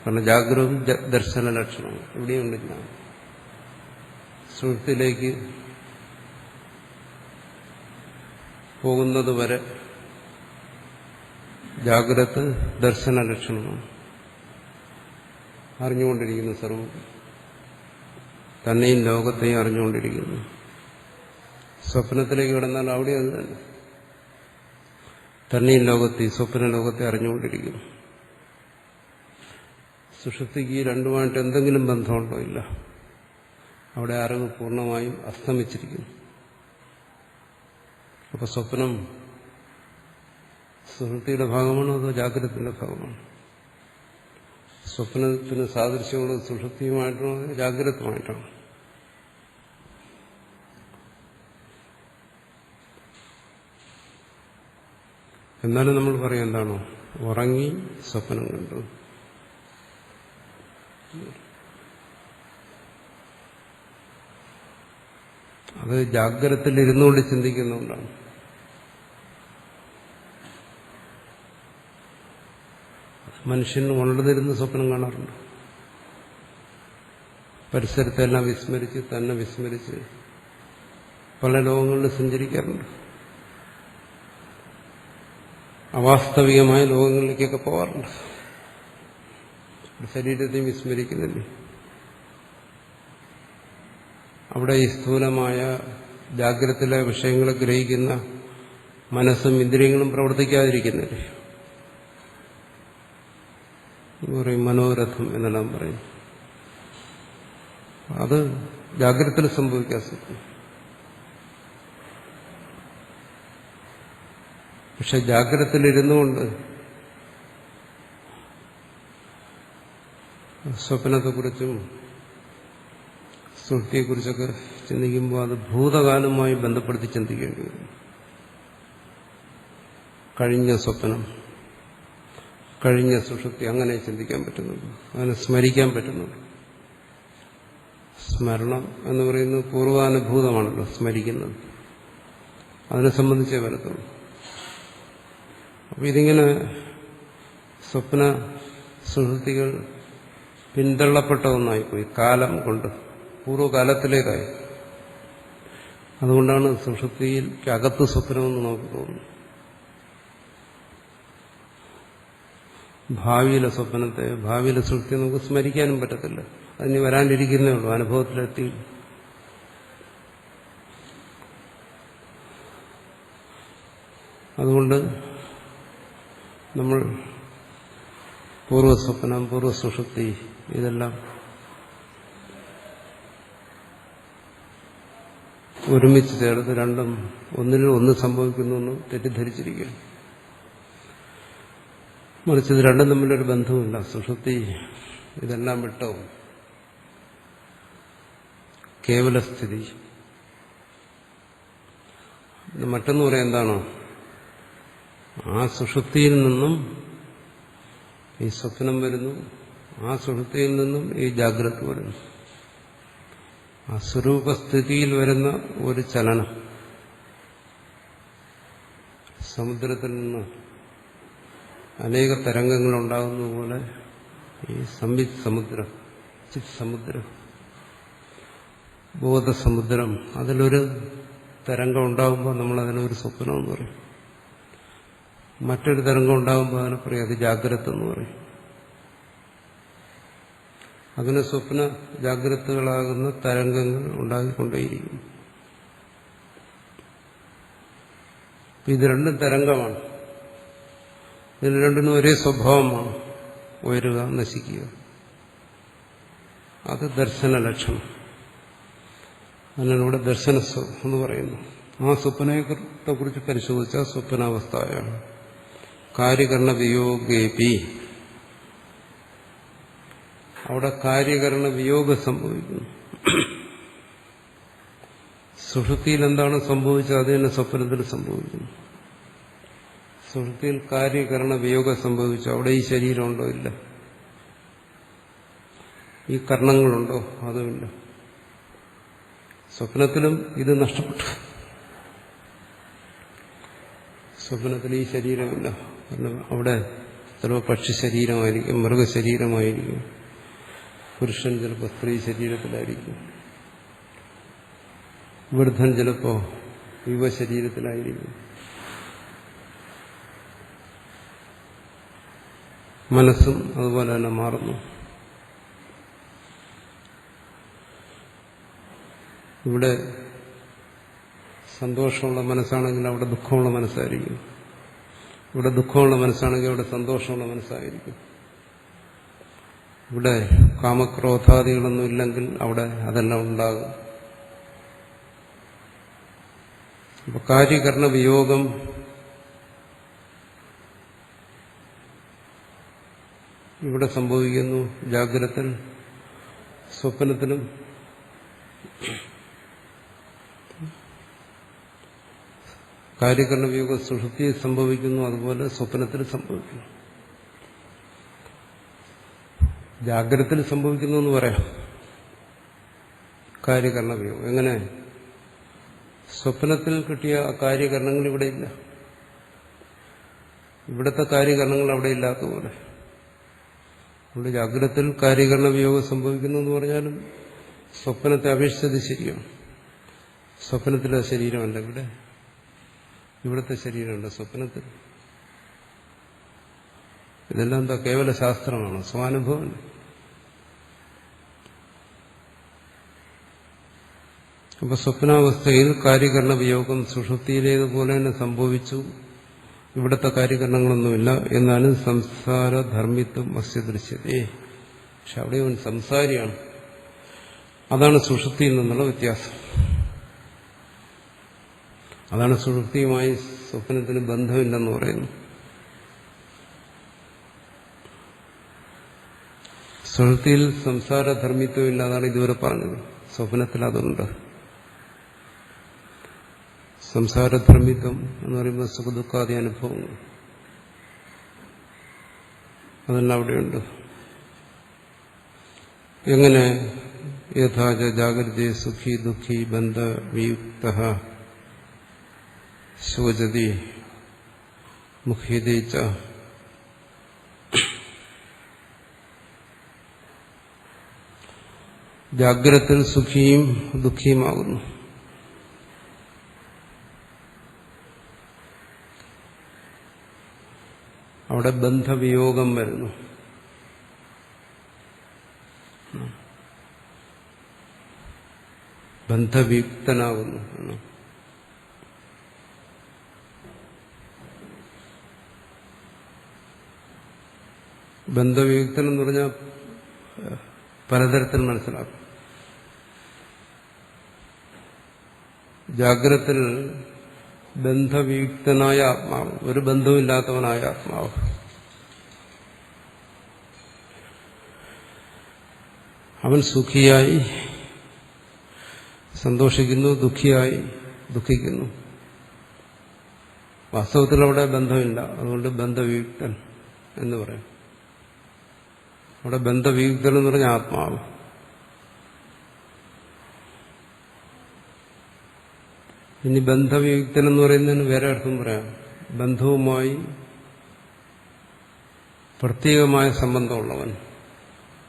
കാരണം ജാഗ്രതവും ദർശന ലക്ഷണമാണ്. എവിടെയുണ്ടില്ല. സുഷുപ്തിയിലേക്ക് പോകുന്നത് വരെ ജാഗ്രത ദർശന ലക്ഷണമാണ്. അറിഞ്ഞുകൊണ്ടിരിക്കുന്നു സർവ്വം, തന്നെയും ലോകത്തെയും അറിഞ്ഞുകൊണ്ടിരിക്കുന്നു. സ്വപ്നത്തിലേക്ക് കിടന്നാൽ അവിടെ അത് തന്നെ, തന്നെയും ലോകത്തെയും സ്വപ്ന ലോകത്തെ അറിഞ്ഞുകൊണ്ടിരിക്കുന്നു. സുഷുപ്തിക്ക് രണ്ടുമായിട്ട് എന്തെങ്കിലും ബന്ധമുണ്ടോ? ഇല്ല. അവിടെ അറിവ് പൂർണ്ണമായും അസ്തമിച്ചിരിക്കുന്നു. അപ്പൊ സ്വപ്നം സുഷുപ്തിയുടെ ഭാഗമാണോ അതോ ജാഗ്രതത്തിന്റെ ഭാഗമാണോ? സ്വപ്നത്തിന് സാദൃശ്യമുള്ളത് സുഷുപ്തിയുമായിട്ടാണോ ജാഗ്രതമായിട്ടാണോ? എന്നാലും നമ്മൾ പറയും എന്താണോ? ഉറങ്ങി സ്വപ്നം കണ്ടു. അത് ജാഗ്രതയിൽ ഇരുന്നുകൊണ്ട് ചിന്തിക്കുന്നതുകൊണ്ടാണ്. മനുഷ്യൻ ഉണർന്നിരുന്ന് സ്വപ്നം കാണാറുണ്ട്. പരിസരത്തെല്ലാം വിസ്മരിച്ച്, തന്നെ വിസ്മരിച്ച് പല ലോകങ്ങളിൽ സഞ്ചരിക്കാറുണ്ട്. അവാസ്തവികമായ ലോകങ്ങളിലേക്കൊക്കെ പോകാറുണ്ട്. ശരീരത്തെയും വിസ്മരിക്കുന്നില്ലേ? അവിടെ ഈ സ്ഥൂലമായ ജാഗ്രതയിലെ വിഷയങ്ങളെ ഗ്രഹിക്കുന്ന മനസ്സും ഇന്ദ്രിയങ്ങളും പ്രവർത്തിക്കാതിരിക്കുന്നില്ലേ? പറയും മനോരഥം എന്നെല്ലാം പറയും. അത് ജാഗ്രതയിൽ സംഭവിക്കാൻ സാധിക്കും. പക്ഷെ ജാഗ്രതയിലിരുന്നുകൊണ്ട് സ്വപ്നത്തെക്കുറിച്ചും സുഷുപ്തിയെക്കുറിച്ചൊക്കെ ചിന്തിക്കുമ്പോൾ അത് ഭൂതകാലവുമായി ബന്ധപ്പെടുത്തി ചിന്തിക്കേണ്ടി വരും. കഴിഞ്ഞ സ്വപ്നം, കഴിഞ്ഞ സുഷുപ്തി, അങ്ങനെ ചിന്തിക്കാൻ പറ്റുന്നുള്ളൂ, അങ്ങനെ സ്മരിക്കാൻ പറ്റുന്നുള്ളൂ. സ്മരണം എന്ന് പറയുന്നത് പൂർവാനുഭൂതമാണല്ലോ, സ്മരിക്കുന്നത്. അതിനെ സംബന്ധിച്ചേ വരത്തുള്ളൂ. അപ്പം ഇതിങ്ങനെ സ്വപ്ന സുഷുപ്തികൾ പിന്തള്ളപ്പെട്ട ഒന്നായിപ്പോയി കാലം കൊണ്ട്, പൂർവ്വകാലത്തിലേതായി. അതുകൊണ്ടാണ് സുഷുപ്തിയിൽ അകത്ത് സ്വപ്നമെന്ന് നമുക്ക് തോന്നുന്നത്. ഭാവിയിലെ സ്വപ്നത്തെ, ഭാവിയിലെ സുഷുപ്തി നമുക്ക് സ്മരിക്കാനും പറ്റത്തില്ല. അതിന് വരാനിരിക്കുന്നേ ഉള്ളൂ, അനുഭവത്തിലെത്തി. അതുകൊണ്ട് നമ്മൾ പൂർവ്വസ്വപ്നം, പൂർവ്വസുഷുപ്തി ഇതെല്ലാം ഒരുമിച്ച് ചേർത്ത് രണ്ടും ഒന്നിൽ ഒന്ന് സംഭവിക്കുന്നു തെറ്റിദ്ധരിച്ചിരിക്കുക. മറിച്ച് ഇത് രണ്ടും തമ്മിലൊരു ബന്ധവുമില്ല. സുഷുപ്തി ഇതെല്ലാം വിട്ടോ കേവലസ്ഥിതി. മറ്റൊന്ന് പറയാൻ എന്താണോ, ആ സുഷുപ്തിയിൽ നിന്നും ഈ സ്വപ്നം വരുന്നു, ആ സുഷുപ്തിയിൽ നിന്നും ഈ ജാഗ്രത വരുന്നു. ആ സ്വരൂപസ്ഥിതിയിൽ വരുന്ന ഒരു ചലനം, സമുദ്രത്തിൽ നിന്ന് അനേക തരംഗങ്ങൾ ഉണ്ടാകുന്ന പോലെ ഈ സംവിത് സമുദ്രം, ചിത് സമുദ്രം, ബോധസമുദ്രം, അതിലൊരു തരംഗം ഉണ്ടാകുമ്പോൾ നമ്മളതിനൊരു സ്വപ്നം എന്ന് പറയും. മറ്റൊരു തരംഗം ഉണ്ടാകുമ്പോൾ അതിനെ പറയും അത് ജാഗ്രത എന്ന് പറയും. അങ്ങനെ സ്വപ്ന ജാഗ്രതകളാകുന്ന തരംഗങ്ങൾ ഉണ്ടാക്കിക്കൊണ്ടേയിരിക്കും. ഇത് രണ്ടും തരംഗമാണ്. ഇതിന് രണ്ടിനും ഒരേ സ്വഭാവമാണ്, ഉയരുക, നശിക്കുക. അത് ദർശന ലക്ഷണം. അതിനാണ് ഇവിടെ ദർശന എന്ന് പറയുന്നു. ആ സ്വപ്നത്തെക്കുറിച്ച് പരിശോധിച്ചാൽ സ്വപ്നാവസ്ഥയാണ്. കാര്യകരണ വിയോഗേപി, അവിടെ കാര്യകരണ വിയോഗം സംഭവിക്കുന്നു. സുഷുപ്തിയിൽ എന്താണ് സംഭവിച്ചത് അത് തന്നെ സ്വപ്നത്തിൽ സംഭവിക്കുന്നു. സുഷുപ്തിയിൽ കാര്യകരണ വിയോഗം സംഭവിച്ചു, അവിടെ ഈ ശരീരമുണ്ടോ? ഇല്ല. ഈ കർണങ്ങളുണ്ടോ? അതുമില്ല. സ്വപ്നത്തിലും ഇത് നഷ്ടപ്പെട്ടു. സ്വപ്നത്തിൽ ഈ ശരീരമില്ല. അവിടെ ചിലപ്പോൾ പക്ഷി ശരീരമായിരിക്കും, മൃഗശരീരമായിരിക്കും, പുരുഷൻ ചിലപ്പോൾ സ്ത്രീ ശരീരത്തിലായിരിക്കും, വൃദ്ധൻ ചിലപ്പോൾ യുവശരീരത്തിലായിരിക്കും. മനസ്സും അതുപോലെ തന്നെ മാറുന്നു. ഇവിടെ സന്തോഷമുള്ള മനസ്സാണെങ്കിൽ അവിടെ ദുഃഖമുള്ള മനസ്സായിരിക്കും. ഇവിടെ ദുഃഖമുള്ള മനസ്സാണെങ്കിൽ അവിടെ സന്തോഷമുള്ള മനസ്സായിരിക്കും. ഇവിടെ കാമക്രോധാദികളൊന്നും ഇല്ലെങ്കിൽ അവിടെ അതെല്ലാം ഉണ്ടാകും. അപ്പൊ കാര്യകരണ വിയോഗം ഇവിടെ സംഭവിക്കുന്നു. ജാഗ്രതത്തിൽ, സ്വപ്നത്തിലും കാര്യകരണ വിയോഗം സുഷുപ്തിയിൽ സംഭവിക്കുന്നു, അതുപോലെ സ്വപ്നത്തിൽ സംഭവിക്കുന്നു. ജാഗ്രതത്തിൽ സംഭവിക്കുന്നു എന്ന് പറയാം കാര്യകരണ വിയോഗം. എങ്ങനെ? സ്വപ്നത്തിൽ കിട്ടിയ കാര്യകരണങ്ങൾ ഇവിടെ ഇല്ല. ഇവിടുത്തെ കാര്യകരണങ്ങൾ അവിടെ ഇല്ലാത്ത പോലെ. അതുകൊണ്ട് ജാഗ്രതത്തിൽ കാര്യകരണ വിയോഗം സംഭവിക്കുന്നു എന്ന് പറഞ്ഞാലും സ്വപ്നത്തെ അപേക്ഷിച്ചത് ശരിയാണ്. സ്വപ്നത്തിലെ ശരീരമല്ല ഇവിടെ, ഇവിടുത്തെ ശരീരമുണ്ട് സ്വപ്നത്തിൽ. ഇതെല്ലാം എന്താ? കേവല ശാസ്ത്രമാണ്, സ്വാനുഭവമാണ്. അപ്പൊ സ്വപ്നാവസ്ഥയിൽ കാര്യകരണ വിയോഗം സുഷുപ്തിയിലേതുപോലെ തന്നെ സംഭവിച്ചു. ഇവിടുത്തെ കാര്യകരണങ്ങളൊന്നുമില്ല. എന്നാലും സംസാരധർമ്മിത്വം അസ്യ ദൃശ്യതേ. പക്ഷെ അവിടെ അവൻ സംസാരിയാണ്. അതാണ് സുഷുപ്തിയിൽ നിന്നുള്ള വ്യത്യാസം. അതാണ് സുഷുപ്തിയുമായി സ്വപ്നത്തിന് ബന്ധമില്ലെന്ന് പറയുന്നു. സുഷുപ്തിയിൽ സംസാരധർമ്മിത്വമില്ല, അതാണ് ഇതുവരെ പറഞ്ഞത്. സ്വപ്നത്തിൽ അതുണ്ട്. സംസാരധർമ്മിത്വം എന്ന് പറയുമ്പോൾ സുഖദുഃഖാദി അനുഭവങ്ങൾ അതെല്ലാം അവിടെയുണ്ട്. എങ്ങനെ? യഥാച ജാഗ്രതേ സുഖി ദുഃഖി ബന്ധ വിയുക്തഃ ശോചതി മുഖ്യതേ ച. ജാഗ്രത്തിൽ സുഖിയും ദുഃഖിയുമാകുന്നു. അവിടെ ബന്ധവിയോഗം വരുന്നു. ബന്ധവിയുക്തനാകുന്നു. ബന്ധവിയുക്തൻ എന്ന് പറഞ്ഞാൽ പലതരത്തിൽ മനസ്സിലാക്കും. ജാഗ്രത്തിൽ ബന്ധവിയുക്തനായ ആത്മാവ്, ഒരു ബന്ധവുമില്ലാത്തവനായ ആത്മാവ്. അവൻ സുഖിയായി സന്തോഷിക്കുന്നു, ദുഃഖിയായി ദുഃഖിക്കുന്നു. വാസ്തവത്തിൽ അവിടെ ബന്ധമില്ല, അതുകൊണ്ട് ബന്ധവിയുക്തൻ എന്ന് പറയും. അവിടെ ബന്ധവിയുക്തൻ എന്ന് പറഞ്ഞ ആത്മാവ്. ഇനി ബന്ധവിയുക്തൻ എന്ന് പറയുന്നതിന് വേറെ അർത്ഥം പറയാം. ബന്ധവുമായി പ്രത്യേകമായ സംബന്ധമുള്ളവൻ,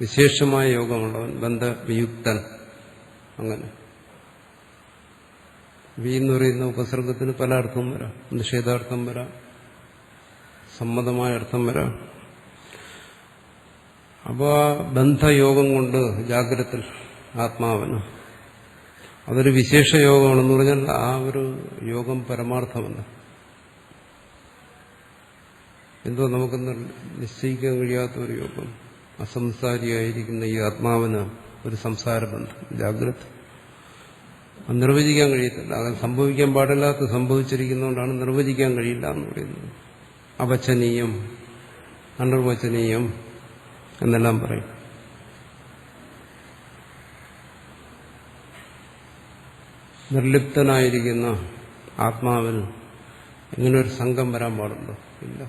വിശേഷമായ യോഗമുള്ളവൻ, ബന്ധവിയുക്തൻ. അങ്ങനെ വി എന്ന് പറയുന്ന ഉപസർഗത്തിന് പല അർത്ഥവും വരാം. നിഷേധാർത്ഥം വരാം, സമ്മതമായ അർത്ഥം വരാം. അപ്പോൾ ആ ബന്ധയോഗം കൊണ്ട് ജാഗ്രതത്തിൽ ആത്മാവിന് അതൊരു വിശേഷ യോഗമാണെന്ന് പറഞ്ഞാൽ ആ ഒരു യോഗം പരമാർത്ഥമല്ല. എന്തോ നമുക്ക് നിശ്ചയിക്കാൻ കഴിയാത്ത ഒരു യോഗം. അസംസാരിയായിരിക്കുന്ന ഈ ആത്മാവിന് ഒരു സംസാരബന്ധം, ജാഗ്രത നിർവചിക്കാൻ കഴിയത്തില്ല. അത് സംഭവിക്കാൻ പാടില്ലാത്ത സംഭവിച്ചിരിക്കുന്നതുകൊണ്ടാണ് നിർവചിക്കാൻ കഴിയില്ല എന്ന് പറയുന്നത്. അവചനീയം, അനിർവചനീയം എന്നെല്ലാം പറയും. നിർലിപ്തനായിരിക്കുന്ന ആത്മാവിന് ഇങ്ങനെ ഒരു സംഘം വരാൻ പാടുണ്ടോ? ഇല്ല.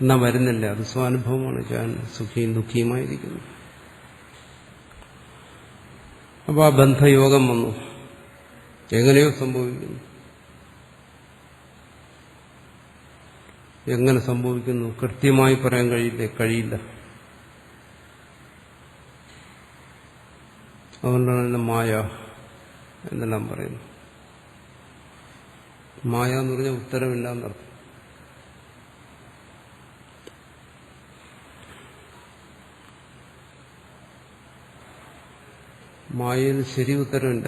എന്നാ വരുന്നില്ല. അത് സ്വാനുഭവമാണ്. ഞാൻ സുഖിയും ദുഃഖിയുമായിരിക്കുന്നു. അപ്പോൾ ആ ബന്ധയോഗം വന്നു. എങ്ങനെയോ സംഭവിക്കുന്നു. എങ്ങനെ സംഭവിക്കുന്നു കൃത്യമായി പറയാൻ കഴിയില്ല. അതുകൊണ്ടാണ് തന്നെ മായ എന്നെല്ലാം പറയുന്നു. മായ എന്ന് പറഞ്ഞാൽ ഉത്തരമില്ല എന്നർത്ഥം. മായയിൽ ശരി ഉത്തരമില്ല.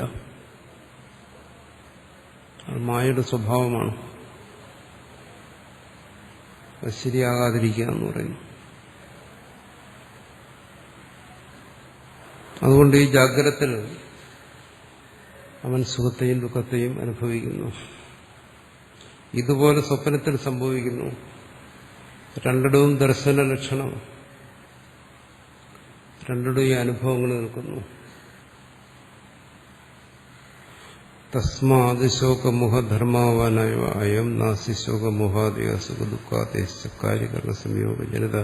അത് മായയുടെ സ്വഭാവമാണ്. അത് ശരിയാകാതിരിക്കുക എന്ന് പറയുന്നു. അതുകൊണ്ട് ഈ ജാഗ്രതത്തിൽ അവൻ സുഖത്തെയും ദുഃഖത്തെയും അനുഭവിക്കുന്നു. ഇതുപോലെ സ്വപ്നത്തിൽ സംഭവിക്കുന്നു. രണ്ടിടവും ദർശന ലക്ഷണം, രണ്ടിടവും ഈ അനുഭവങ്ങൾ നിൽക്കുന്നു. തസ്മാത് ശോകമുഖധർമാവാനായ അയം നാസി ശോകമുഹാദയ സുഖദുഃഖാദേശ കാര്യകരണ സംയോഗ ജനിത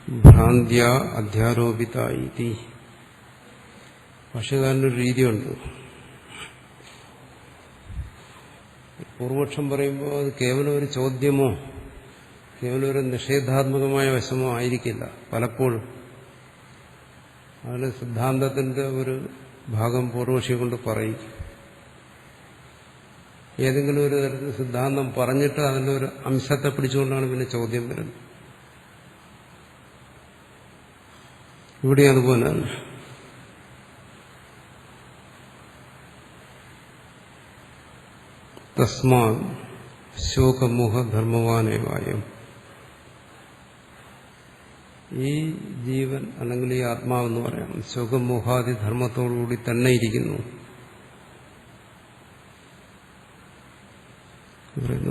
ഭ്രാന്ത്യ അധ്യാരോപിത ഇതി. ഭാഷ്യകാരനൊരു രീതിയുണ്ട്. പൂർവപക്ഷം പറയുമ്പോൾ അത് കേവലം ഒരു ചോദ്യമോ കേവലം ഒരു നിഷേധാത്മകമായ വശമോ ആയിരിക്കില്ല. പലപ്പോഴും അതിന് സിദ്ധാന്തത്തിന്റെ ഒരു ഭാഗം പൂർവപക്ഷി കൊണ്ട് പറയും. ഏതെങ്കിലും ഒരു തരത്തിൽ സിദ്ധാന്തം പറഞ്ഞിട്ട് അതിൻ്റെ ഒരു അംശത്തെ പിടിച്ചുകൊണ്ടാണ് പിന്നെ ചോദ്യം വരുന്നത്. ഇവിടെ അതുപോലെയാണ്. തസ്മാ ശോകമോഹ ധർമ്മവാനേവായം. ഈ ജീവൻ അല്ലെങ്കിൽ ഈ ആത്മാവെന്ന് പറയാം ശോകമോഹാദി ധർമ്മത്തോടുകൂടി തന്നെ ഇരിക്കുന്നു.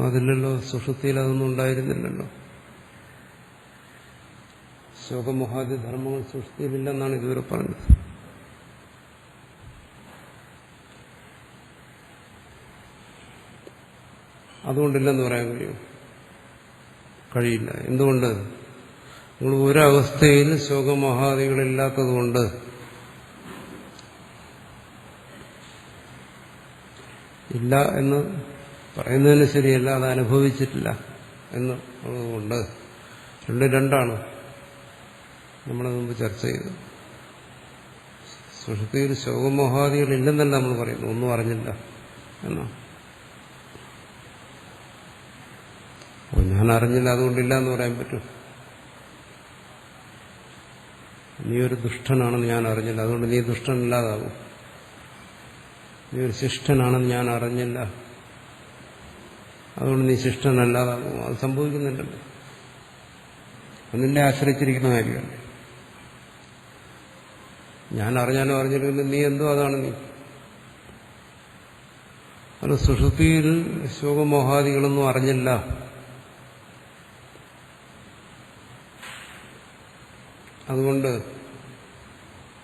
അതില്ലല്ലോ, സുഷുപ്തിയിൽ അതൊന്നും ഉണ്ടായിരുന്നില്ലല്ലോ. ശോകമോഹാദി ധർമ്മങ്ങൾ സുഷുപ്തിയിലില്ലെന്നാണ് ഇതുവരെ പറഞ്ഞത്. അതുകൊണ്ടില്ലെന്ന് പറയാൻ കഴിയില്ല. എന്തുകൊണ്ട്? നിങ്ങൾ ഒരവസ്ഥയിൽ ശോകമോഹാദികളില്ലാത്തതുകൊണ്ട് ഇല്ല എന്ന് പറയുന്നതിന് ശരിയല്ല, അത് അനുഭവിച്ചിട്ടില്ല എന്ന് ഉള്ളതുകൊണ്ട് രണ്ടാണ് നമ്മൾ മുമ്പ് ചർച്ച ചെയ്തത്. സുഷുപ്തിയിൽ ശോകമോഹാദികളില്ലെന്നല്ല നമ്മൾ പറയുന്നു, ഒന്നും അറിഞ്ഞില്ല എന്നാ. ഞാൻ അറിഞ്ഞില്ല അതുകൊണ്ടില്ല എന്ന് പറയാൻ പറ്റും. നീ ഒരു ദുഷ്ടനാണെന്ന് ഞാൻ അറിഞ്ഞില്ല അതുകൊണ്ട് നീ ദുഷ്ടനല്ലാതാവും. നീ ഒരു ശിഷ്ടനാണെന്ന് ഞാൻ അറിഞ്ഞില്ല അതുകൊണ്ട് നീ ശിഷ്ടനല്ലാതാകും. അത് സംഭവിക്കുന്നില്ലല്ലോ. നിന്നെ ആശ്രയിച്ചിരിക്കുന്ന കാര്യമല്ലേ. ഞാൻ അറിഞ്ഞാലും അറിഞ്ഞിരിക്കുന്നത് നീ എന്തോ അതാണ് നീ. അത് സുഷുപ്തിയിൽ ശോകമോഹാദികളൊന്നും അറിഞ്ഞില്ല. അതുകൊണ്ട്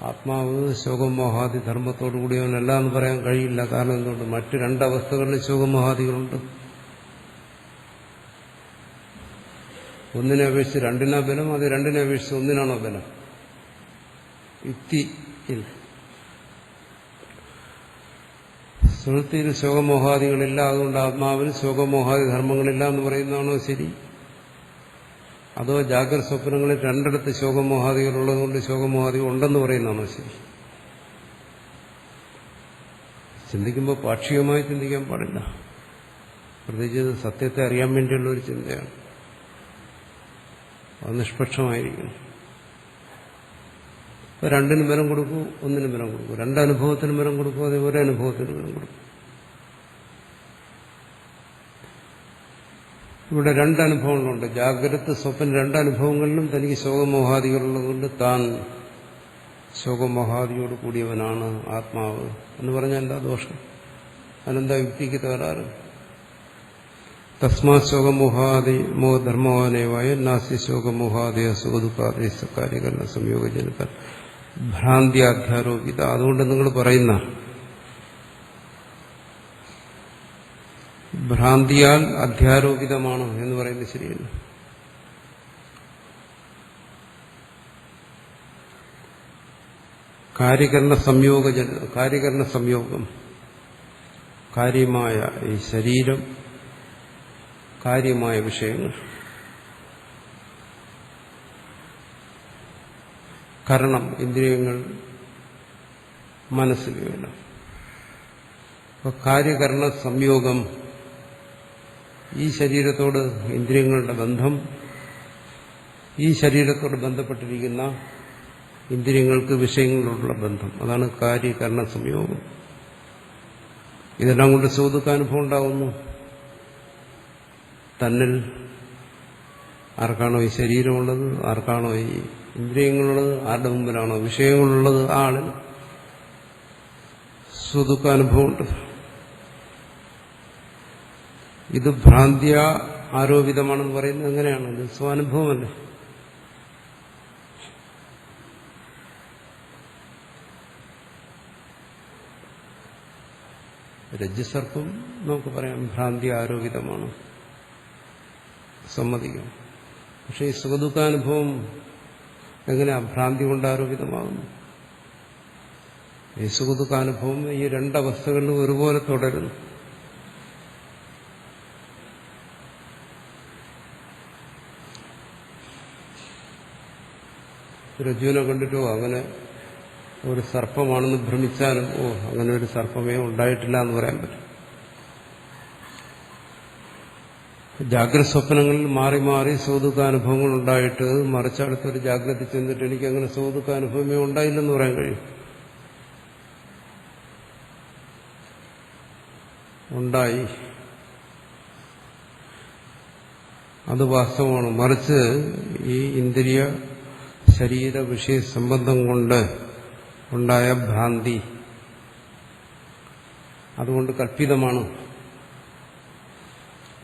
ആത്മാവ് ശോകമോഹാദി ധർമ്മത്തോടു കൂടിയവനല്ല എന്ന് പറയാൻ കഴിയില്ല. കാരണം എന്തുകൊണ്ട്? മറ്റ് രണ്ടവസ്ഥകളിൽ ശോകമോഹാദികളുണ്ട്. ഒന്നിനെ അപേക്ഷിച്ച് രണ്ടിനാ ബലം, അത് രണ്ടിനെ അപേക്ഷിച്ച് ഒന്നിനാണോ ബലം? യുക്തിയിൽ സുഹൃത്തിയിൽ ശോകമോഹാദികളില്ല, അതുകൊണ്ട് ആത്മാവിൽ ശോകമോഹാദി ധർമ്മങ്ങളില്ല എന്ന് പറയുന്നതാണോ ശരി? അതോ ജാഗ്രത സ്വപ്നങ്ങളിൽ രണ്ടിടത്ത് ശോകമോഹാദികളുള്ളതുകൊണ്ട് ശോകമോഹാദികൾ ഉണ്ടെന്ന് പറയുന്നതാണോ ശരി? ചിന്തിക്കുമ്പോൾ പാക്ഷികമായി ചിന്തിക്കാൻ പാടില്ല. പ്രത്യേകിച്ച് സത്യത്തെ അറിയാൻ വേണ്ടിയുള്ള ഒരു ചിന്തയാണ്. അത് നിഷ്പക്ഷമായിരിക്കണം. ഇപ്പം രണ്ടിനും ബലം കൊടുക്കൂ, ഒന്നിനും ബലം കൊടുക്കൂ. രണ്ടനുഭവത്തിനും ബലം കൊടുക്കൂ, അതേ ഒരേ അനുഭവത്തിനും ബലം കൊടുക്കൂ. ഇവിടെ രണ്ടനുഭവങ്ങളുണ്ട്. ജാഗ്രത സ്വപ്നം രണ്ടനുഭവങ്ങളിലും തനിക്ക് ശോകമോഹാദികളുള്ളതുകൊണ്ട് താൻ ശോകമോഹാദിയോട് കൂടിയവനാണ് ആത്മാവ് എന്ന് പറഞ്ഞാൽ എന്താ ദോഷം? അതെന്താ യുക്തിക്ക് തകരാറ്? തസ്മാ ശോകമോഹാദി ധർമ്മവാനേവായ നാസ്തി ശോകമോഹാദയ സുഖദുഃഖാദയ കാര്യകരണ സംയോഗജനക ഭ്രാന്തിയാധ്യാരോപിത. അതുകൊണ്ട് നിങ്ങൾ പറയുന്ന ഭ്രാന്തിയാൽ അധ്യാരോപിതമാണ് എന്ന് പറയുന്നത് ശരിയല്ല. കാര്യകരണ സംയോഗം, കാര്യമായ ഈ ശരീരം, കാര്യമായ വിഷയങ്ങൾ, കരണം, ഇന്ദ്രിയങ്ങൾ, മനസ്സിലുള്ള കാര്യകരണ സംയോഗം, ഈ ശരീരത്തോട് ഇന്ദ്രിയങ്ങളുടെ ബന്ധം, ഈ ശരീരത്തോട് ബന്ധപ്പെട്ടിരിക്കുന്ന ഇന്ദ്രിയങ്ങൾക്ക് വിഷയങ്ങളോടുള്ള ബന്ധം, അതാണ് കാര്യകരണ സംയോഗം. ഇതെല്ലാം കൊണ്ട് സുഖദുഃഖാനുഭവം ഉണ്ടാകുന്നു. തന്നിൽ ആർക്കാണോ ഈ ശരീരമുള്ളത്, ആർക്കാണോ ഈ ഇന്ദ്രിയങ്ങളുള്ളത്, ആരുടെ മുമ്പിലാണോ വിഷയങ്ങളുള്ളത്, ആ ആളിന് സുഖദുഃഖാനുഭവമുണ്ട്. ഇത് ഭ്രാന്തിയ ആരോപിതമാണെന്ന് പറയുന്നത് എങ്ങനെയാണ്? ഇത് സ്വാനുഭവമല്ലേ. രജ്ജുസർപ്പം നമുക്ക് പറയാം ഭ്രാന്തി ആരോപിതമാണ്, സമ്മതിക്കാം. പക്ഷെ ഈ സുഖദുഃഖാനുഭവം എങ്ങനെ ഭ്രാന്തി കൊണ്ട് ആരോപിതമാകുന്നു? ഈ സുഖദുഃഖാനുഭവം ഈ രണ്ടവസ്ഥകളിലും ഒരുപോലെ തുടരുന്നു. രജ്ജുവിനെ കണ്ടിട്ടോ അങ്ങനെ ഒരു സർപ്പമാണെന്ന് ഭ്രമിച്ചാലും അങ്ങനെ ഒരു സർപ്പമേ ഉണ്ടായിട്ടില്ല എന്ന് പറയാൻ പറ്റും. ജാഗ്രത സ്വപ്നങ്ങളിൽ മാറി മാറി സുഖദുഃഖാനുഭവങ്ങൾ ഉണ്ടായിട്ട് മറിച്ചടുത്തൊരു ജാഗ്രത ചെന്നിട്ട് എനിക്കങ്ങനെ സുഖദുഃഖാനുഭവമേ ഉണ്ടായില്ലെന്ന് പറയാൻ കഴിയും. ഉണ്ടായി, അത് വാസ്തവമാണ്. മറിച്ച് ഈ ഇന്ദ്രിയ ശരീര വിഷയ സംബന്ധം കൊണ്ട് ഉണ്ടായ ഭ്രാന്തി അതുകൊണ്ട് കൽപ്പിതമാണ്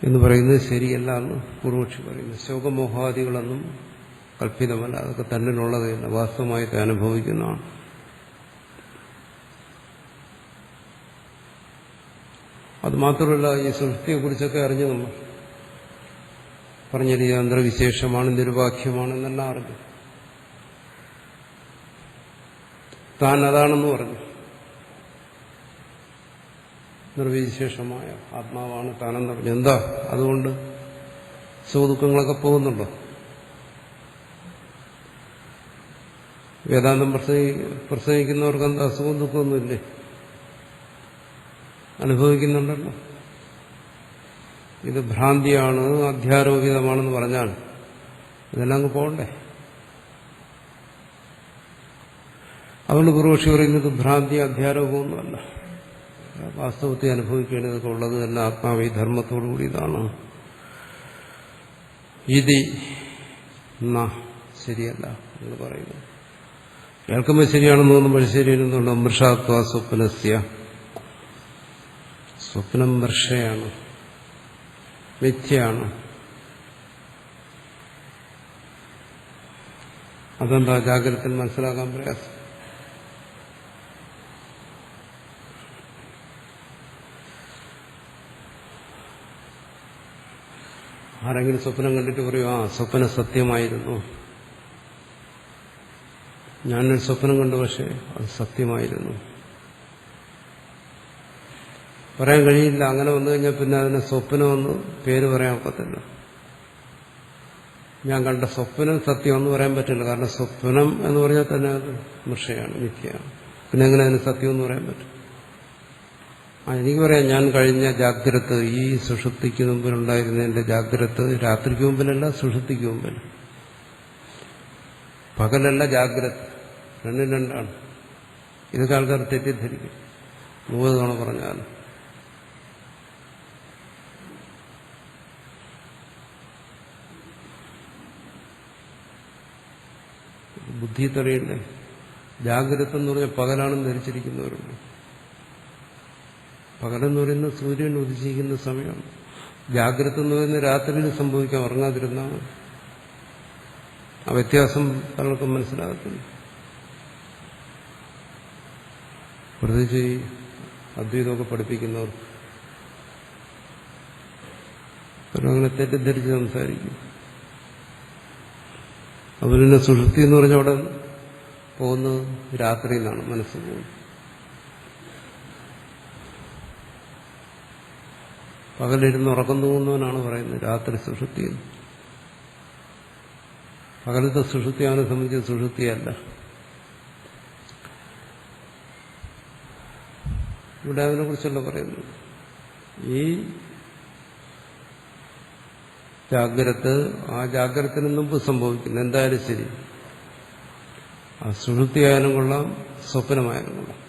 എന്ന് പറയുന്നത് ശരിയല്ല എന്ന് പൂർവക്ഷി പറയുന്നു. ശോകമോഹാദികളൊന്നും കൽപ്പിതമല്ല, അതൊക്കെ തന്നിലുള്ളത് തന്നെ, വാസ്തവമായിട്ട് അനുഭവിക്കുന്നതാണ്. അത് മാത്രമല്ല, ഈ സൃഷ്ടിയെക്കുറിച്ചൊക്കെ അറിഞ്ഞു നമ്മൾ പറഞ്ഞത് അന്തർവിശേഷമാണ്, നിരുപാഖ്യമാണെന്നെല്ലാം അറിഞ്ഞു. താൻ അതാണെന്ന് പറഞ്ഞു. നിർവിശേഷമായ ആത്മാവാണ് താനെന്ന് പറഞ്ഞു. എന്താ അതുകൊണ്ട് സുഖദുഃഖങ്ങളൊക്കെ പോകുന്നുണ്ടോ? വേദാന്തം പ്രസംഗിക്കുന്നവർക്ക് എന്താ സുഖം ദുഃഖമൊന്നുമില്ലേ? അനുഭവിക്കുന്നുണ്ടല്ലോ. ഇത് ഭ്രാന്തിയാണ്, അധ്യാരോപിതമാണെന്ന് പറഞ്ഞാൽ ഇതെല്ലാം അങ്ങ് പോകണ്ടേ? അതുകൊണ്ട് പൂർവക്ഷി പറയുന്നത് ഭ്രാന്തി അധ്യാരോപമൊന്നുമല്ല, വാസ്തവത്തെ അനുഭവിക്കേണ്ടതൊക്കെ ഉള്ളത് തന്നെ ആത്മാവി ധർമ്മത്തോടു കൂടി ഇതാണ്. ഇത് ശരിയല്ല എന്ന് പറയുന്നു. കേൾക്കുമ്പോൾ ശരിയാണെന്ന് തോന്നുമ്പോൾ ശരിയെന്നുണ്ട്. മൃഷാത്വ സ്വപ്നസ്യ, സ്വപ്നം മൃഷയാണ്, മിഥ്യയാണ്. അതെന്താ ജാഗ്രതയിൽ മനസ്സിലാക്കാൻ പ്രയാസം? ആരെങ്കിലും സ്വപ്നം കണ്ടിട്ട് പറയും, ആ സ്വപ്നം സത്യമായിരുന്നു, ഞാനൊരു സ്വപ്നം കണ്ടു, പക്ഷെ അത് സത്യമായിരുന്നു. പറയാൻ കഴിയില്ല. അങ്ങനെ വന്നു കഴിഞ്ഞാൽ പിന്നെ അതിന് സ്വപ്നമെന്ന് പേര് പറയാൻ ഒക്കത്തില്ല. ഞാൻ കണ്ട സ്വപ്നം സത്യമെന്ന് പറയാൻ പറ്റില്ല. കാരണം സ്വപ്നം എന്ന് പറഞ്ഞാൽ തന്നെ അത് മിഥ്യയാണ്, മിഥ്യയാണ്. പിന്നെ എങ്ങനെ അതിന് സത്യം എന്ന് പറയാൻ പറ്റും? എനിക്ക് പറയാം, ഞാൻ കഴിഞ്ഞ ജാഗ്രത, ഈ സുഷുപ്തിക്ക് മുമ്പിലുണ്ടായിരുന്ന എന്റെ ജാഗ്രത രാത്രിക്ക് മുമ്പിലല്ല, സുഷുപ്തിക്ക് മുമ്പിൽ. പകലല്ല ജാഗ്രത, രണ്ടും രണ്ടാണ്. ഇതൊക്കെ ആൾക്കാർ തെറ്റിദ്ധരിക്കും 100 തവണ പറഞ്ഞാൽ. ബുദ്ധി തെളിയണ്ടേ? ജാഗ്രത എന്ന് പറഞ്ഞാൽ പകലാണെന്ന് ധരിച്ചിരിക്കുന്നവരുണ്ട്. പകലെന്ന് പറയുന്നത് സൂര്യൻ ഉദിച്ചിരിക്കുന്ന സമയമാണ്. ജാഗ്രത എന്ന് പറയുന്നത് രാത്രിയിൽ സംഭവിക്കാം, ഉറങ്ങാതിരുന്നാൽ. ആ വ്യത്യാസം പലർക്കും മനസ്സിലാകത്തില്ല. പ്രത്യേകിച്ച് ഈ അദ്വൈതമൊക്കെ പഠിപ്പിക്കുന്നവർ അങ്ങനെ തെറ്റിദ്ധരിച്ച് സംസാരിക്കും. അതുപോലെ സുഷുപ്തി എന്ന് പറഞ്ഞാൽ അവിടെ പോകുന്നത് രാത്രിയിലാണ്, മനസ്സ് പോകുന്നത്. പകലിരുന്ന് ഉറക്കം തൂങ്ങുന്നവനാണ് പറയുന്നത് രാത്രി സുഷുപ്തി. പകലത്തെ സുഷുപ്തി അവനെ സംബന്ധിച്ച് സുഷുപ്തിയല്ല. ഇവിടെ അതിനെക്കുറിച്ചല്ല പറയുന്നത്. ഈ ജാഗ്രത ആ ജാഗ്രതത്തിന് മുമ്പ് സംഭവിക്കുന്നു. എന്തായാലും ശരി, ആ സുഷുപ്തിയായാലും കൊള്ളാം, സ്വപ്നമായാലും കൊള്ളാം.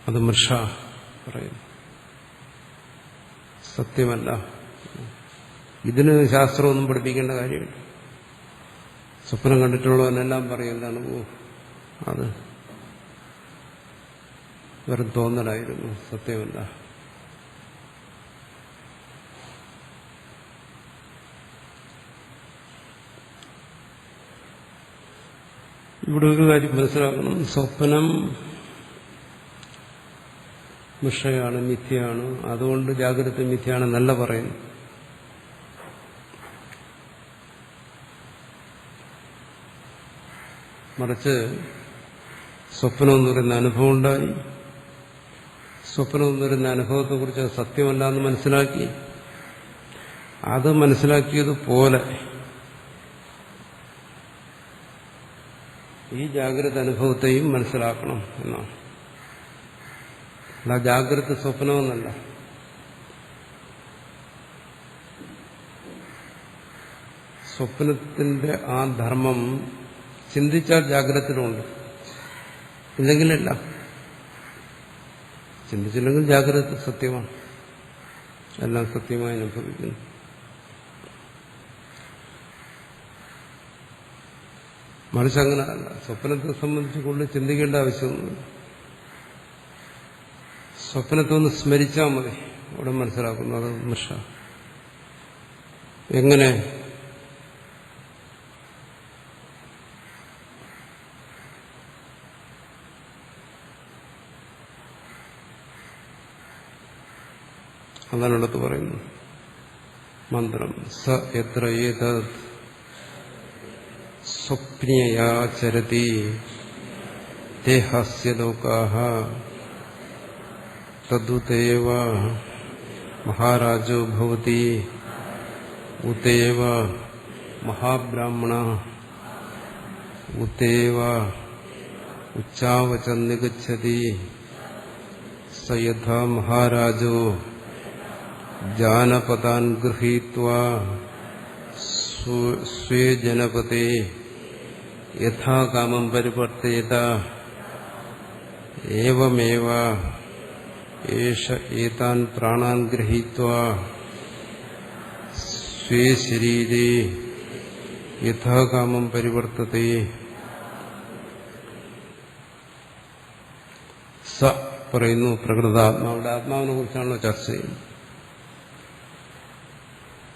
അത് മൃഷ പറയുന്നു, സത്യമല്ല. ഇതിന് ശാസ്ത്രമൊന്നും പഠിപ്പിക്കേണ്ട കാര്യമില്ല. സ്വപ്നം കണ്ടിട്ടുള്ളവനെല്ലാം പറയും എന്താണ്, അത് വെറും തോന്നലായിരുന്നു, സത്യമല്ല. ഇവിടെ ഒരു കാര്യം മനസ്സിലാക്കണം. സ്വപ്നം മിഥ്യയാണ്, മിഥ്യയാണ്. അതുകൊണ്ട് ജാഗ്രത മിഥ്യയാണെന്നല്ല പറയുന്നു. മറിച്ച് സ്വപ്നം എന്ന് പറയുന്ന അനുഭവം ഉണ്ടായി. സ്വപ്നം എന്ന് പറയുന്ന അനുഭവത്തെക്കുറിച്ച് സത്യമല്ല എന്ന് മനസ്സിലാക്കി. അത് മനസ്സിലാക്കിയതുപോലെ ഈ ജാഗ്രത അനുഭവത്തെയും മനസ്സിലാക്കണം എന്നാണ്. അല്ല ജാഗ്രത സ്വപ്നമെന്നല്ല. സ്വപ്നത്തിന്റെ ആ ധർമ്മം ചിന്തിച്ചാൽ ജാഗ്രതയിലുണ്ട്, ഇല്ലെങ്കിലല്ല. ചിന്തിച്ചില്ലെങ്കിൽ ജാഗ്രത സത്യമാണ്, എല്ലാം സത്യമായി അനുഭവിക്കുന്നു. മറിച്ച് അങ്ങനെയല്ല. സ്വപ്നത്തെ സംബന്ധിച്ച് കൂടുതൽ ചിന്തിക്കേണ്ട ആവശ്യമൊന്നുമില്ല. സ്വപ്നത്തെ ഒന്ന് സ്മരിച്ചാൽ മതി, അവിടെ മനസ്സിലാക്കുന്നു അത് മിഷ. എങ്ങനെ? അതാണ് അടുത്ത് പറയുന്നു മന്ത്രം. സ എത്ര ഏതത് സ്വപ്നയാ ചരതി ദേഹസ്യ ലോകാഃ തദ്ദുതേവ മഹാരാജോ ഭവതി ഉതേവ മഹാബ്രാഹ്മണ ഉതേവ ഉച്ചാവച നിഗച്ഛതി സ യഥാ മഹാരാജോ ജാനപദാൻ ഗൃഹീത്വാ സ്വേ ജനപദേ യഥാകാമം പരിവർത്തയേത ഏവമേവ ഏഷ ഏതാൻ പ്രാണാൻ ഗൃഹീത്വാ സ്വേ ശരീരേ യഥാകാമം പരിവർത്തതേ. സ പറയുന്നു പ്രകൃതാത്മാവിടെ. ആത്മാവിനെ കുറിച്ചാണല്ലോ ചർച്ച ചെയ്യുന്നത്.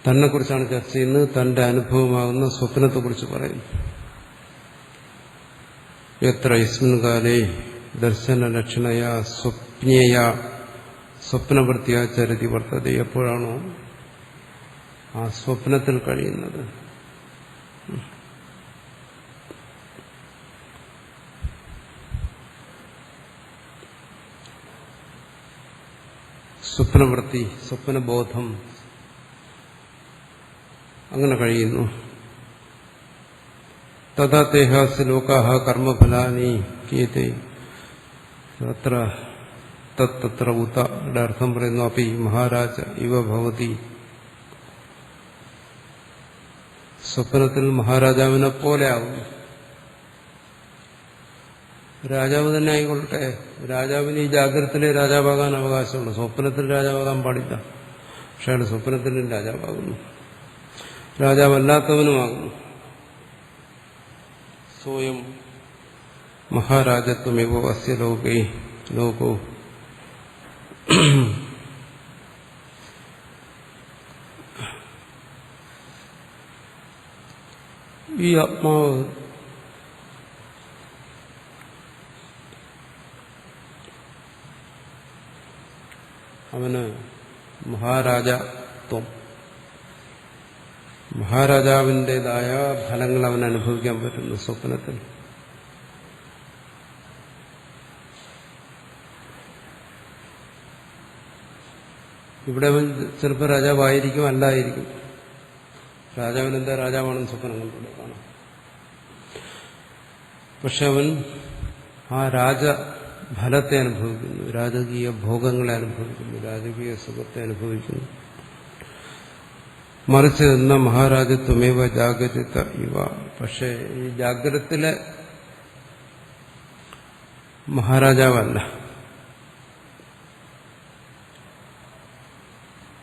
തന്നെ കുറിച്ചാണ് ചർച്ച ചെയ്യുന്നത്. തന്റെ അനുഭവമാകുന്ന സ്വപ്നത്തെക്കുറിച്ച് പറയുന്നു. എത്ര യസ്മിൻ കാലേ ദർശന ലക്ഷണയ സ്വപ്നയ സ്വപ്നവൃത്തിയ ചരതി വർത്തത. എപ്പോഴാണോ ആ സ്വപ്നത്തിൽ കഴിയുന്നത്, സ്വപ്നവൃത്തി, സ്വപ്നബോധം അങ്ങനെ കഴിയുന്നു. തഥാ തേഹാസ് ലോകാഹ കർമ്മഫലാനി കീയത്തെ. അത്ര തത്ര ഉത്തയുടെ അർത്ഥം പറയുന്നു. അപ്പി മഹാരാജ ഇവ ഭവതി. സ്വപ്നത്തിൽ മഹാരാജാവിനെ പോലെ ആകുന്നു. രാജാവ് തന്നെ ആയിക്കൊള്ളട്ടെ. രാജാവിന് ഈ ജാഗ്രതത്തിലെ രാജാവാകാൻ അവകാശമുണ്ട്. സ്വപ്നത്തിൽ രാജാവാകാൻ പാടില്ല. പക്ഷേ അയാൾ സ്വപ്നത്തിലും രാജാവാകുന്നു. രാജാവല്ലാത്തവനുമാകുന്നു. സ്വയം മഹാരാജത്വമേവോ അസ്യ ലോകോ. ഈ ആത്മാവ് അവന് മഹാരാജത്വം, മഹാരാജാവിൻ്റെതായ ഫലങ്ങൾ അവൻ അനുഭവിക്കാൻ പറ്റുന്നു സ്വപ്നത്തിൽ. ഇവിടെ അവൻ ചിലപ്പോൾ രാജാവായിരിക്കും, അല്ലായിരിക്കും. രാജാവിനെന്താ രാജാവാണെന്ന് സ്വപ്നം കണ്ടുകൊണ്ട് കാണാം. പക്ഷെ അവൻ ആ രാജഫലത്തെ അനുഭവിക്കുന്നു, രാജകീയ ഭോഗങ്ങളെ അനുഭവിക്കുന്നു, രാജകീയ സുഖത്തെ അനുഭവിക്കുന്നു. മറിച്ച് എന്ന മഹാരാജത്വമേവ ജാഗ്രത ഇവ. പക്ഷേ ഈ ജാഗ്രതത്തിലെ മഹാരാജാവല്ല.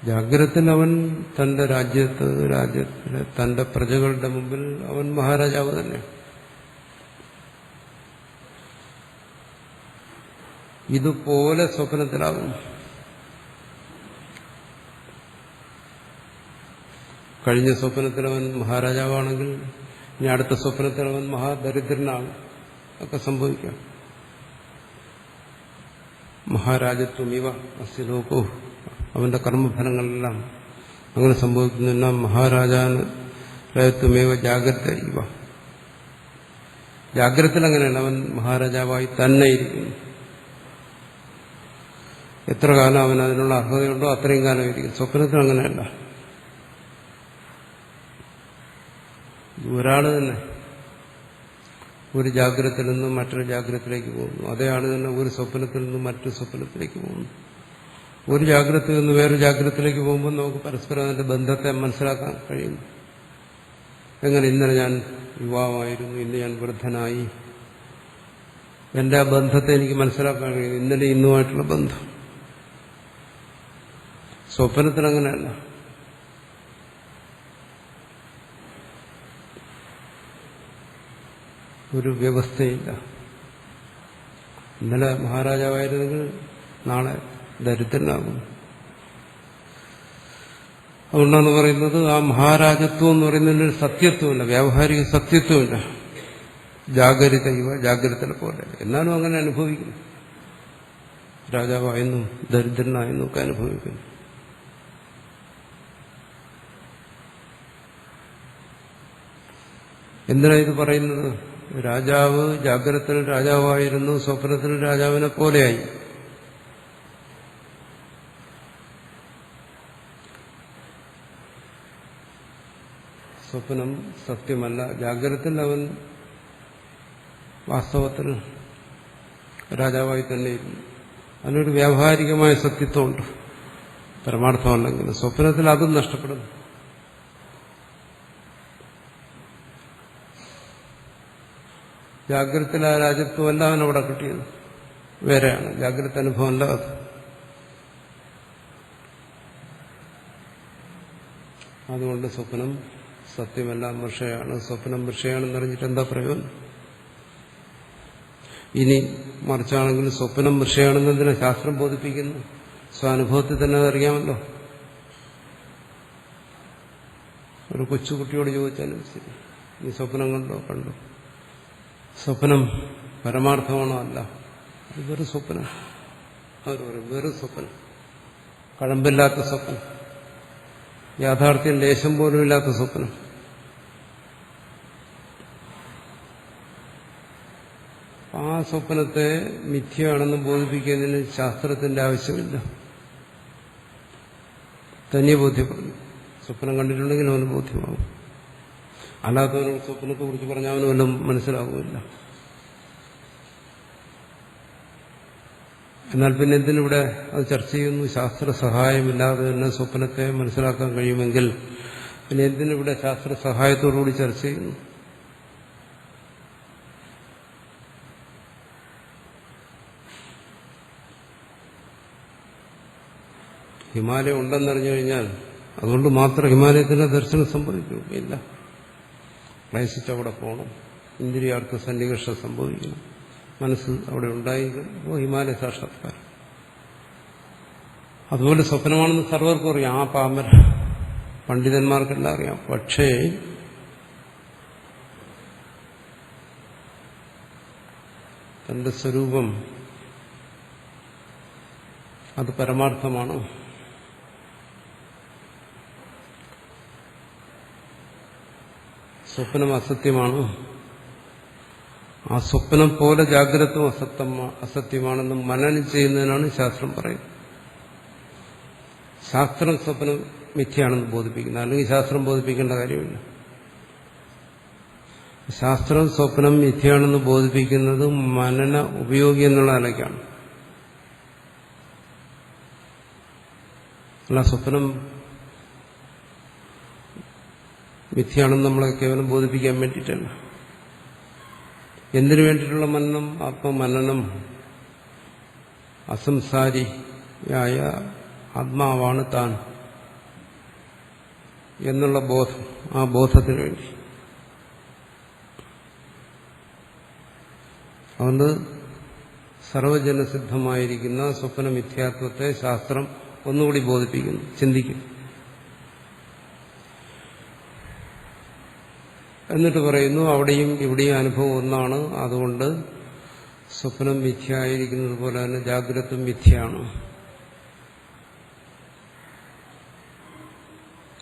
ജാഗ്രതത്തിൽ അവൻ തന്റെ രാജ്യത്തിലെ തന്റെ പ്രജകളുടെ മുമ്പിൽ അവൻ മഹാരാജാവ് തന്നെ. ഇതുപോലെ സ്വപ്നത്തിലാകും. കഴിഞ്ഞ സ്വപ്നത്തിൽ അവൻ മഹാരാജാവാണെങ്കിൽ ഇനി അടുത്ത സ്വപ്നത്തിൽ അവൻ മഹാദരിദ്രനാകും. ഒക്കെ സംഭവിക്കാം. മഹാരാജത്വം ഇവ അസ്യ ലോകോ. അവന്റെ കർമ്മഫലങ്ങളെല്ലാം അങ്ങനെ സംഭവിക്കുന്ന മഹാരാജാത്വമേവ ജാഗ്രത ഇവ. ജാഗ്രതത്തിൽ അങ്ങനെയാണ്. അവൻ മഹാരാജാവായി തന്നെ ഇരിക്കുന്നു. എത്ര കാലം അവൻ അതിനുള്ള അർഹതയുണ്ടോ അത്രയും കാലം ഇരിക്കും. സ്വപ്നത്തിൽ അങ്ങനെയല്ല. ഒരാള് തന്നെ ഒരു ജാഗ്രതയിൽ നിന്നും മറ്റൊരു ജാഗ്രതത്തിലേക്ക് പോകുന്നു. അതേ ആള് തന്നെ ഒരു സ്വപ്നത്തിൽ നിന്നും മറ്റൊരു സ്വപ്നത്തിലേക്ക് പോകുന്നു. ഒരു ജാഗ്രതയിൽ നിന്ന് വേറൊരു ജാഗ്രതത്തിലേക്ക് പോകുമ്പോൾ നമുക്ക് പരസ്പരം അതിന്റെ ബന്ധത്തെ മനസ്സിലാക്കാൻ കഴിയുന്നു. എങ്ങനെ ഇന്നലെ ഞാൻ യുവാവായിരുന്നു, ഇന്ന് ഞാൻ വൃദ്ധനായി. എന്റെ ആ ബന്ധത്തെ എനിക്ക് മനസ്സിലാക്കാൻ കഴിയുന്നു. ഇന്നലെ ഇന്നുമായിട്ടുള്ള ബന്ധം. സ്വപ്നത്തിൽ അങ്ങനെയല്ല. ഒരു വ്യവസ്ഥയില്ല. ഇന്നലെ മഹാരാജാവായിരുന്നെങ്കിൽ നാളെ ദരിദ്രനാകും. അതുകൊണ്ടാണ് പറയുന്നത് ആ മഹാരാജത്വം എന്ന് പറയുന്നതിന് സത്യത്വമില്ല, വ്യാവഹാരിക സത്യത്വമില്ല. ജാഗ്രത ജാഗ്രതനെ പോലെ എന്നാലും അങ്ങനെ അനുഭവിക്കുന്നു. രാജാവായെന്നും ദരിദ്രനായെന്നും ഒക്കെ അനുഭവിക്കുന്നു. എന്തിനാ ഇത് പറയുന്നത്? രാജാവ് ജാഗ്രതത്തിൽ രാജാവായിരുന്നു, സ്വപ്നത്തിൽ രാജാവിനെ പോലെയായി. സ്വപ്നം സത്യമല്ല. ജാഗ്രതത്തിൽ അവൻ വാസ്തവത്തിൽ രാജാവായി തന്നെയിരുന്നു. അതിനൊരു വ്യാവഹാരികമായ സത്യത്വമുണ്ട്, പരമാർത്ഥമല്ലെങ്കിൽ. സ്വപ്നത്തിൽ അതും നഷ്ടപ്പെടുന്നു. ജാഗ്രതത്തിൽ ആ രാജ്യത്വമല്ല അവനവിടെ കിട്ടിയത്, വേറെയാണ്. ജാഗ്രത അനുഭവമല്ല അത്. അതുകൊണ്ട് സ്വപ്നം സത്യമല്ല, മൃഷയാണ്. സ്വപ്നം മൃഷയാണെന്ന് അറിഞ്ഞിട്ട് എന്താ പ്രയോജനം? ഇനി മറിച്ചാണെങ്കിൽ സ്വപ്നം മൃഷയാണെന്ന് എന്തിനാ ശാസ്ത്രം ബോധിപ്പിക്കുന്നു? സ്വാനുഭവത്തിൽ തന്നെ അതറിയാമല്ലോ. ഒരു കൊച്ചുകുട്ടിയോട് ചോദിച്ചാലും ശരി, ഈ സ്വപ്നം കണ്ടോ? സ്വപ്നം പരമാർത്ഥമാണോ? അല്ല, അത് വെറും സ്വപ്നം. അവർ പറയും വെറും സ്വപ്നം, കഴമ്പില്ലാത്ത സ്വപ്നം, യാഥാർത്ഥ്യം ലേശം പോലും ഇല്ലാത്ത സ്വപ്നം. ആ സ്വപ്നത്തെ മിഥ്യയാണെന്ന് ബോധിപ്പിക്കുന്നതിന് ശാസ്ത്രത്തിന്റെ ആവശ്യമില്ല, തനിയെ ബോധ്യപ്പെടുന്നു. സ്വപ്നം കണ്ടിട്ടുണ്ടെങ്കിൽ അവന് ബോധ്യമാകും. അല്ലാത്തവനോട് സ്വപ്നത്തെ കുറിച്ച് പറഞ്ഞാൽ അവന് വല്ലതും മനസ്സിലാകുമില്ല. എന്നാൽ പിന്നെ എന്തിനിവിടെ അത് ചർച്ച ചെയ്യുന്നു? ശാസ്ത്ര സഹായമില്ലാതെ തന്നെ സ്വപ്നത്തെ മനസ്സിലാക്കാൻ കഴിയുമെങ്കിൽ പിന്നെ എന്തിനിവിടെ ശാസ്ത്ര സഹായത്തോടുകൂടി ചർച്ച ചെയ്യുന്നു? ഹിമാലയം ഉണ്ടെന്നറിഞ്ഞു കഴിഞ്ഞാൽ അതുകൊണ്ട് മാത്രം ഹിമാലയത്തിന്റെ ദർശനം സംഭവിക്കും? ഇല്ല. ക്ലേശിച്ച് അവിടെ പോകണം, ഇന്ദ്രിയാർത്ഥ സന്നികർഷം സംഭവിക്കണം, മനസ്സ് അവിടെ ഉണ്ടായിരിക്കും, ഹിമാലയ സാക്ഷാത്കാരം. അതുപോലെ സ്വപ്നമാണെന്ന് സർവർക്കും അറിയാം, ആ പാമര പണ്ഡിതന്മാർക്കെല്ലാം അറിയാം. പക്ഷേ തന്റെ സ്വരൂപം അത് പരമാർത്ഥമാണ്. സ്വപ്നം അസത്യമാണ്. ആ സ്വപ്നം പോലെ ജാഗ്രതവും അസത്യമാണെന്ന് മനനം ചെയ്യുന്നതിനാണ് ശാസ്ത്രം പറയുന്നത്. ശാസ്ത്രം സ്വപ്നം മിഥ്യയാണെന്ന് ബോധിപ്പിക്കുന്നത്, അല്ലെങ്കിൽ ശാസ്ത്രം ബോധിപ്പിക്കേണ്ട കാര്യമില്ല. ശാസ്ത്രം സ്വപ്നം മിഥ്യയാണെന്ന് ബോധിപ്പിക്കുന്നത് മനന ഉപയോഗി എന്നുള്ള നിലയ്ക്കാണ്. അല്ല, സ്വപ്നം മിഥ്യയാണെന്ന് നമ്മളെ കേവലം ബോധിപ്പിക്കാൻ വേണ്ടിയിട്ടല്ല. എന്തിനു വേണ്ടിയിട്ടുള്ള മനനം? ആത്മമനനം. അസംസാരിയായ ആത്മാവാണ് താൻ എന്നുള്ള ബോധം, ആ ബോധത്തിന് വേണ്ടി. അതുകൊണ്ട് സർവജനസിദ്ധമായിരിക്കുന്ന സ്വപ്ന മിഥ്യാത്വത്തെ ശാസ്ത്രം ഒന്നുകൂടി ബോധിപ്പിക്കുന്നു, ചിന്തിക്കും. എന്നിട്ട് പറയുന്നു അവിടെയും ഇവിടെയും അനുഭവം ഒന്നാണ്. അതുകൊണ്ട് സ്വപ്നം മിഥ്യയായിരിക്കുന്നത് പോലെ തന്നെ ജാഗ്രത മിഥ്യയാണ്.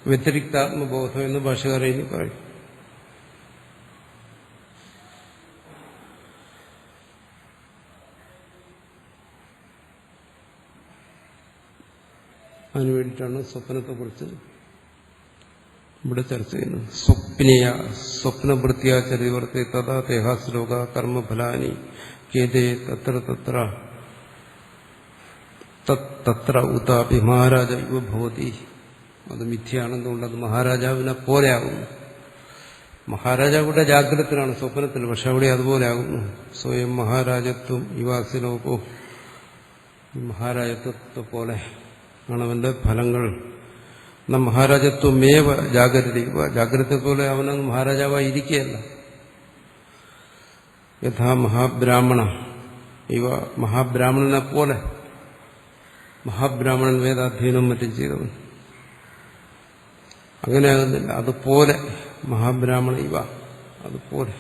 വ്യതിരിക്താത്മബോധം എന്ന് ഭാഷകാരൻ ഇനി പറയും. അതിനുവേണ്ടിയിട്ടാണ് സ്വപ്നത്തെക്കുറിച്ച് ഇവിടെ ചർച്ച ചെയ്യുന്നത്. സ്വപ്നിയ സ്വപ്നവൃത്തിയാ ചരിവർത്തി തഥാ തേഹാശ്ലോക കർമ്മഫലാനി കേതേ തത്ര തത്ര തത്ര ഉതാപി മഹാരാജ ഇവ ഭവതി. അത് മിഥ്യയാണെന്നുകൊണ്ട് അത് മഹാരാജാവിനെ പോലെയാകുന്നു. മഹാരാജാവിടെ ജാഗ്രതത്തിലാണ്, സ്വപ്നത്തിൽ, പക്ഷെ അവിടെ അതുപോലെ ആകുന്നു. സ്വയം മഹാരാജത്വം ഇവാസിലോകോ, മഹാരാജത്വത്തെ പോലെ ആണ് അവന്റെ ഫലങ്ങൾ. മഹാരാജത്വമേവ ജാഗ്രത, ജാഗ്രത പോലെ അവനങ്ങ് മഹാരാജാവായി ഇരിക്കുകയല്ല. യഥാ മഹാബ്രാഹ്മണ ഇവ മഹാബ്രാഹ്മണനെ പോലെ. മഹാബ്രാഹ്മണൻ വേദാധ്യയനവും മറ്റും ചെയ്തവൻ. അങ്ങനെയാകുന്നില്ല, അതുപോലെ മഹാബ്രാഹ്മണ ഇവ, അതുപോലെ.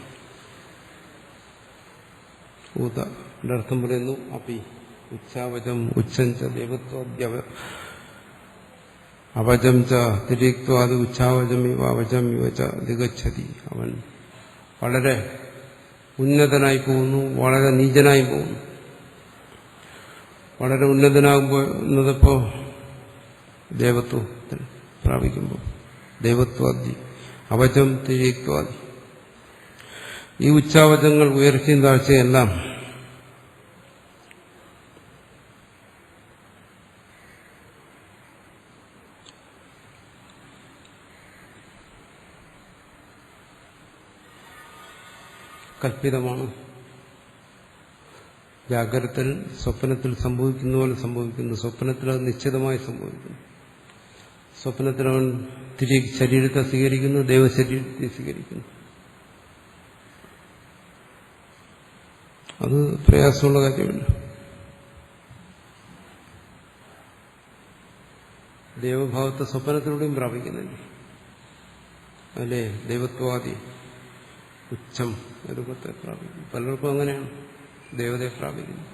അർത്ഥം പറയുന്നു അപ്പി ഉച്ചാവചം ഉച്ചഞ്ച ദേവത്വ അവചം ച തിരിക്വാത് ഉച്ചാവചം ഇവ അവചം ഇവ ച ദിഗച്ഛതി. അവൻ വളരെ ഉന്നതനായി പോകുന്നു, വളരെ നീചനായി പോകുന്നു. വളരെ ഉന്നതനാകുമ്പോഴപ്പോ ദേവത്വത്തിൽ പ്രാപിക്കുമ്പോൾ ദേവത്വാദി അവചം തിരിക്വാദി. ഈ ഉച്ചാവചങ്ങൾ ഉയർച്ചയും താഴ്ചയെല്ലാം കൽപ്പിതമാണ്. ജാഗ്രതത്തിൽ സ്വപ്നത്തിൽ സംഭവിക്കുന്ന പോലെ സംഭവിക്കുന്നു. സ്വപ്നത്തിൽ അത് നിശ്ചിതമായി സംഭവിക്കുന്നു. സ്വപ്നത്തിൽ അവൻ ശരീരത്തെ സ്വീകരിക്കുന്നു, ദേവശരീരത്തെ സ്വീകരിക്കുന്നു. അത് പ്രയാസമുള്ള കാര്യമല്ല. ദേവഭാവത്തെ സ്വപ്നത്തിലൂടെയും പ്രാപിക്കുന്നില്ല. അല്ലേ? ദൈവത്വാദി ഉച്ചം രൂപത്തെ പ്രാപിക്കുന്നു. പലർക്കും അങ്ങനെയാണ് ദേവതയെ പ്രാപിക്കുന്നത്.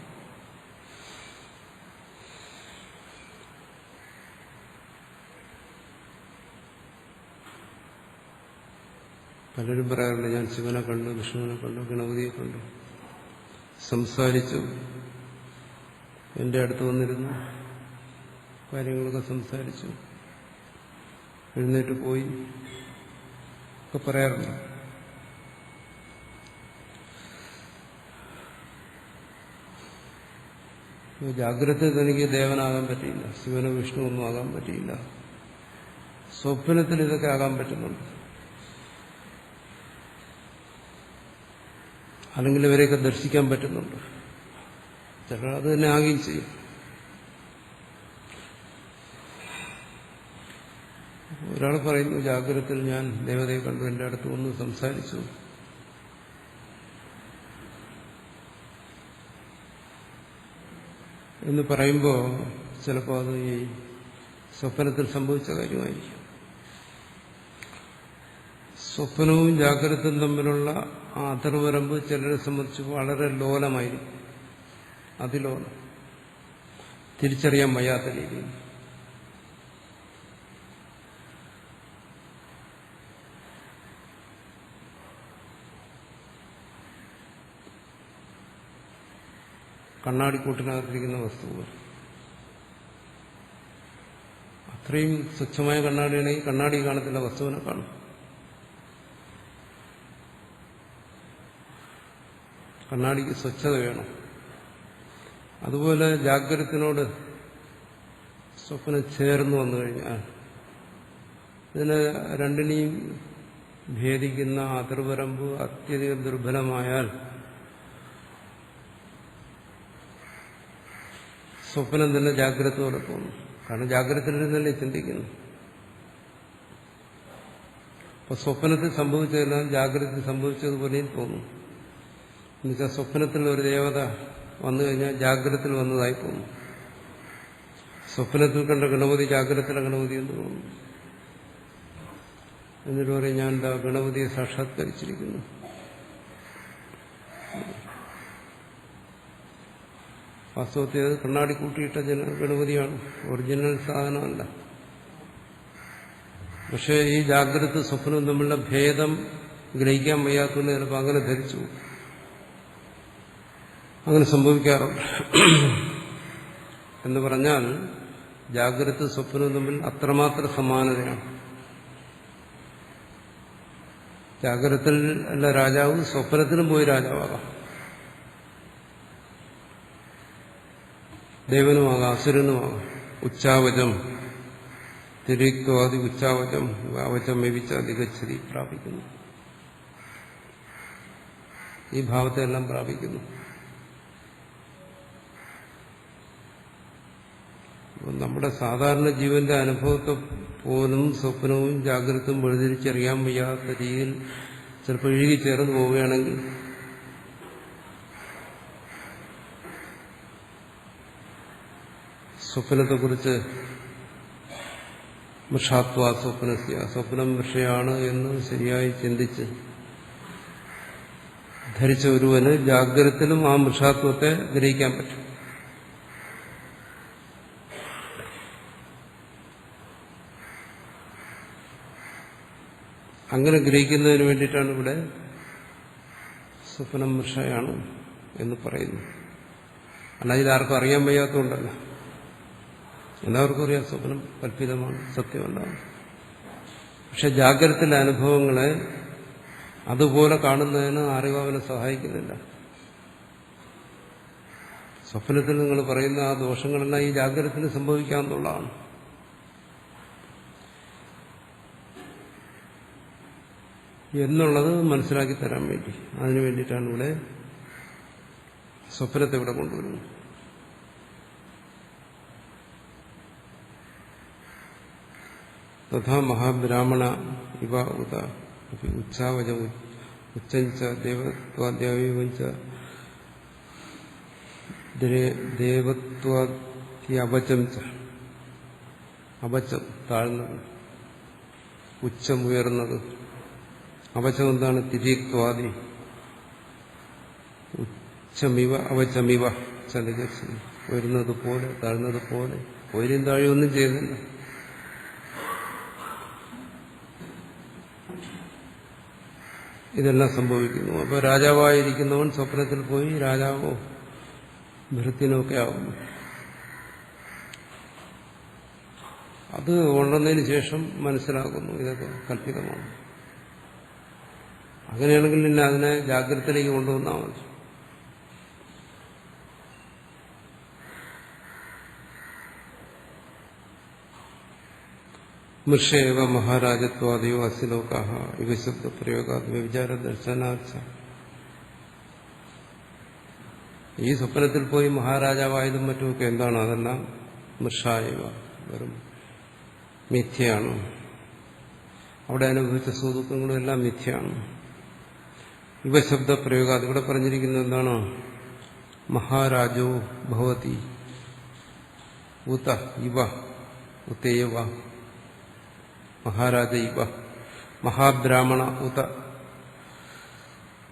പലരും പറയാറുണ്ട്, ഞാൻ ശിവനെ കണ്ടു, വിഷ്ണുവിനെ കണ്ടു, ഗണപതിയെ കണ്ടു, സംസാരിച്ചു, എന്റെ അടുത്ത് വന്നിരുന്നു, കാര്യങ്ങളൊക്കെ സംസാരിച്ചു, എഴുന്നേറ്റ് പോയി ഒക്കെ പറയാറുണ്ട്. ജാഗ്രതയിൽ എനിക്ക് ദേവനാകാൻ പറ്റിയില്ല, ശിവനോ വിഷ്ണു ഒന്നും ആകാൻ പറ്റിയില്ല. സ്വപ്നത്തിൽ ഇതൊക്കെ ആകാൻ പറ്റുന്നുണ്ട്. അല്ലെങ്കിൽ ഇവരെയൊക്കെ ദർശിക്കാൻ പറ്റുന്നുണ്ട്. ചിലർ അത് തന്നെ ആകുകയും ചെയ്യും. ഒരാൾ പറയുന്നു, ജാഗ്രതയിൽ ഞാൻ ദേവതയെ കണ്ടു, എന്റെ അടുത്ത് വന്ന് സംസാരിച്ചു. എന്ന് പറയുമ്പോൾ ചിലപ്പോൾ അത് ഈ സ്വപ്നത്തിൽ സംഭവിച്ച കാര്യമായിരിക്കും. സ്വപ്നവും ജാഗ്രതയും തമ്മിലുള്ള ആ അതിർവരമ്പ് ചിലരെ സംബന്ധിച്ച് വളരെ ലോലമായിരിക്കും. അതിലോലം, തിരിച്ചറിയാൻ വയ്യാത്ത രീതിയിൽ. കണ്ണാടിക്കൂട്ടിനകത്തിരിക്കുന്ന വസ്തുക്കൾ അത്രയും സ്വച്ഛമായ കണ്ണാടിയാണെങ്കിൽ കണ്ണാടി കാണത്തില്ല, വസ്തുവിനെ കാണും. കണ്ണാടിക്ക് സ്വച്ഛത വേണം. അതുപോലെ ജാഗ്രതത്തിനോട് സ്വപ്നം ചേർന്ന് വന്നു കഴിഞ്ഞാൽ ഇതിന് രണ്ടിനെയും ഭേദിക്കുന്ന അതിർവരമ്പ് അത്യധികം ദുർബലമായാൽ സ്വപ്നം തന്നെ ജാഗ്രതയോടെ തോന്നും. കാരണം ജാഗ്രതയിലിരുന്നല്ലേ ചിന്തിക്കുന്നു. അപ്പൊ സ്വപ്നത്തിൽ സംഭവിച്ചതെല്ലാം ജാഗ്രതയിൽ സംഭവിച്ചതുപോലെയും തോന്നും. എന്നുവെച്ചാൽ സ്വപ്നത്തിൽ ഒരു ദേവത വന്നു കഴിഞ്ഞാൽ ജാഗ്രതത്തിൽ വന്നതായി തോന്നും. സ്വപ്നത്തിൽ കണ്ട ഗണപതി ജാഗ്രതത്തിലെ ഗണപതി എന്ന് തോന്നും. എന്നിട്ട് പറയും, ഞാൻ എന്താ ഗണപതിയെ സാക്ഷാത്കരിച്ചിരിക്കുന്നു. വാസ്തവത്തിൽ അത് കണ്ണാടി കൂട്ടിയിട്ട ഗണപതിയാണ്, ഒറിജിനൽ സാധനമല്ല. പക്ഷേ ഈ ജാഗ്രത സ്വപ്നവും തമ്മിലുള്ള ഭേദം ഗ്രഹിക്കാൻ വയ്യാത്തതുകൊണ്ട് ചിലപ്പോൾ അങ്ങനെ ധരിച്ചു. അങ്ങനെ സംഭവിക്കാറുണ്ട്. എന്ന് പറഞ്ഞാൽ ജാഗ്രത സ്വപ്നവും തമ്മിൽ അത്രമാത്രം സമാനതയാണ്. ജാഗ്രതത്തിൽ അല്ല രാജാവ്, സ്വപ്നത്തിനും പോയി രാജാവാകാം. ദേവനുമാകാം, അസുരനുമാകാം. ഉച്ചാവചം തിരിക്വാദി ഉച്ചാവചം അവചം മെവിച്ച അധികച്ഛതി പ്രാപിക്കുന്നു. ഈ ഭാവത്തെല്ലാം പ്രാപിക്കുന്നു. നമ്മുടെ സാധാരണ ജീവന്റെ അനുഭവത്തെ പോലും സ്വപ്നവും ജാഗ്രതയും വേർതിരിച്ചറിയാൻ വയ്യാത്ത രീതിയിൽ ചിലപ്പോൾ ഇഴുകി ചേർന്ന് പോവുകയാണെങ്കിൽ സ്വപ്നത്തെക്കുറിച്ച് മൃഷാത്വാ സ്വപ്നസ്യ, സ്വപ്നം മൃഷയാണ് എന്ന് ശരിയായി ചിന്തിച്ച് ധരിച്ച ഒരുവന് ജാഗ്രതത്തിലും ആ മൃഷാത്വത്തെ ഗ്രഹിക്കാൻ പറ്റും. അങ്ങനെ ഗ്രഹിക്കുന്നതിന് വേണ്ടിയിട്ടാണ് ഇവിടെ സ്വപ്നം മൃഷയാണ് എന്ന് പറയുന്നത്. അല്ല, ഇതാർക്കും അറിയാൻ വയ്യാത്തതുകൊണ്ടല്ല. എല്ലാവർക്കും അറിയാം സ്വപ്നം കല്പിതമാണ്, സത്യമല്ല. പക്ഷെ ജാഗ്രതത്തിലെ അനുഭവങ്ങളെ അതുപോലെ കാണുന്നതിന് അറിവ് അവനെ സഹായിക്കുന്നില്ല. സ്വപ്നത്തിൽ നിങ്ങൾ പറയുന്ന ആ ദോഷങ്ങളെല്ലാം ഈ ജാഗ്രതത്തിന് സംഭവിക്കാമെന്നുള്ളതാണ്. എന്നുള്ളത് മനസ്സിലാക്കി തരാൻ വേണ്ടി, അതിനു വേണ്ടിയിട്ടാണ് ഇവിടെ സ്വപ്നത്തെ ഇവിടെ കൊണ്ടുവരുന്നത്. തഥാ മഹാബ്രാഹ്മണ ഇവ ഉദ ഉച്ചാവച ഉച്ചഞ്ച ദേവത്വാദ്യാവിവഞ്ച ദേവത്വാദ്യവചം ച, അപചം താഴ്ന്നത്, ഉച്ചമുയർന്നത്. അവചം എന്താണ്? തിരിക്വാദി. ഉച്ചമിവ അവചമിവ ചലികച്ച്, ഉയരുന്നത് പോലെ താഴ്ന്നത് പോലെ. ഉയരും താഴെയൊന്നും ചെയ്യുന്നില്ല. ഇതെല്ലാം സംഭവിക്കുന്നു. അപ്പോൾ രാജാവായിരിക്കുന്നവൻ സ്വപ്നത്തിൽ പോയി രാജാവോ ഭൃത്യനോ ഒക്കെ ആകുന്നു. അത് ഉണർന്നതിന് ശേഷം മനസ്സിലാക്കുന്നു ഇതൊക്കെ കല്പിതമാണ്. അങ്ങനെയാണെങ്കിൽ പിന്നെ അതിനെ ജാഗ്രതയിലേക്ക് കൊണ്ടുവന്നാൽ മതി. മൃഷേവ മഹാരാജത്വാദിയോ അസിലോകാഹ ഇവ ശബ്ദപ്രയോഗാത് വ്യഭിചാര ദർശനാച്ച. ഈ സ്വപ്നത്തിൽ പോയി മഹാരാജാവായതും മറ്റുമൊക്കെ എന്താണ്? അതെല്ലാം മൃഷായവ, വെറും മിഥ്യയാണ്. അവിടെ അനുഭവിച്ച സുഖദുഃഖങ്ങളും എല്ലാം മിഥ്യയാണ്. ഇവ ശബ്ദപ്രയോഗാത് ഇവിടെ പറഞ്ഞിരിക്കുന്നത് എന്താണ്? മഹാരാജോ ഭവതി ഉത ഇവ ഉതേവ മഹാരാജ ഇവ മഹാബ്രാഹ്മണ ഉത,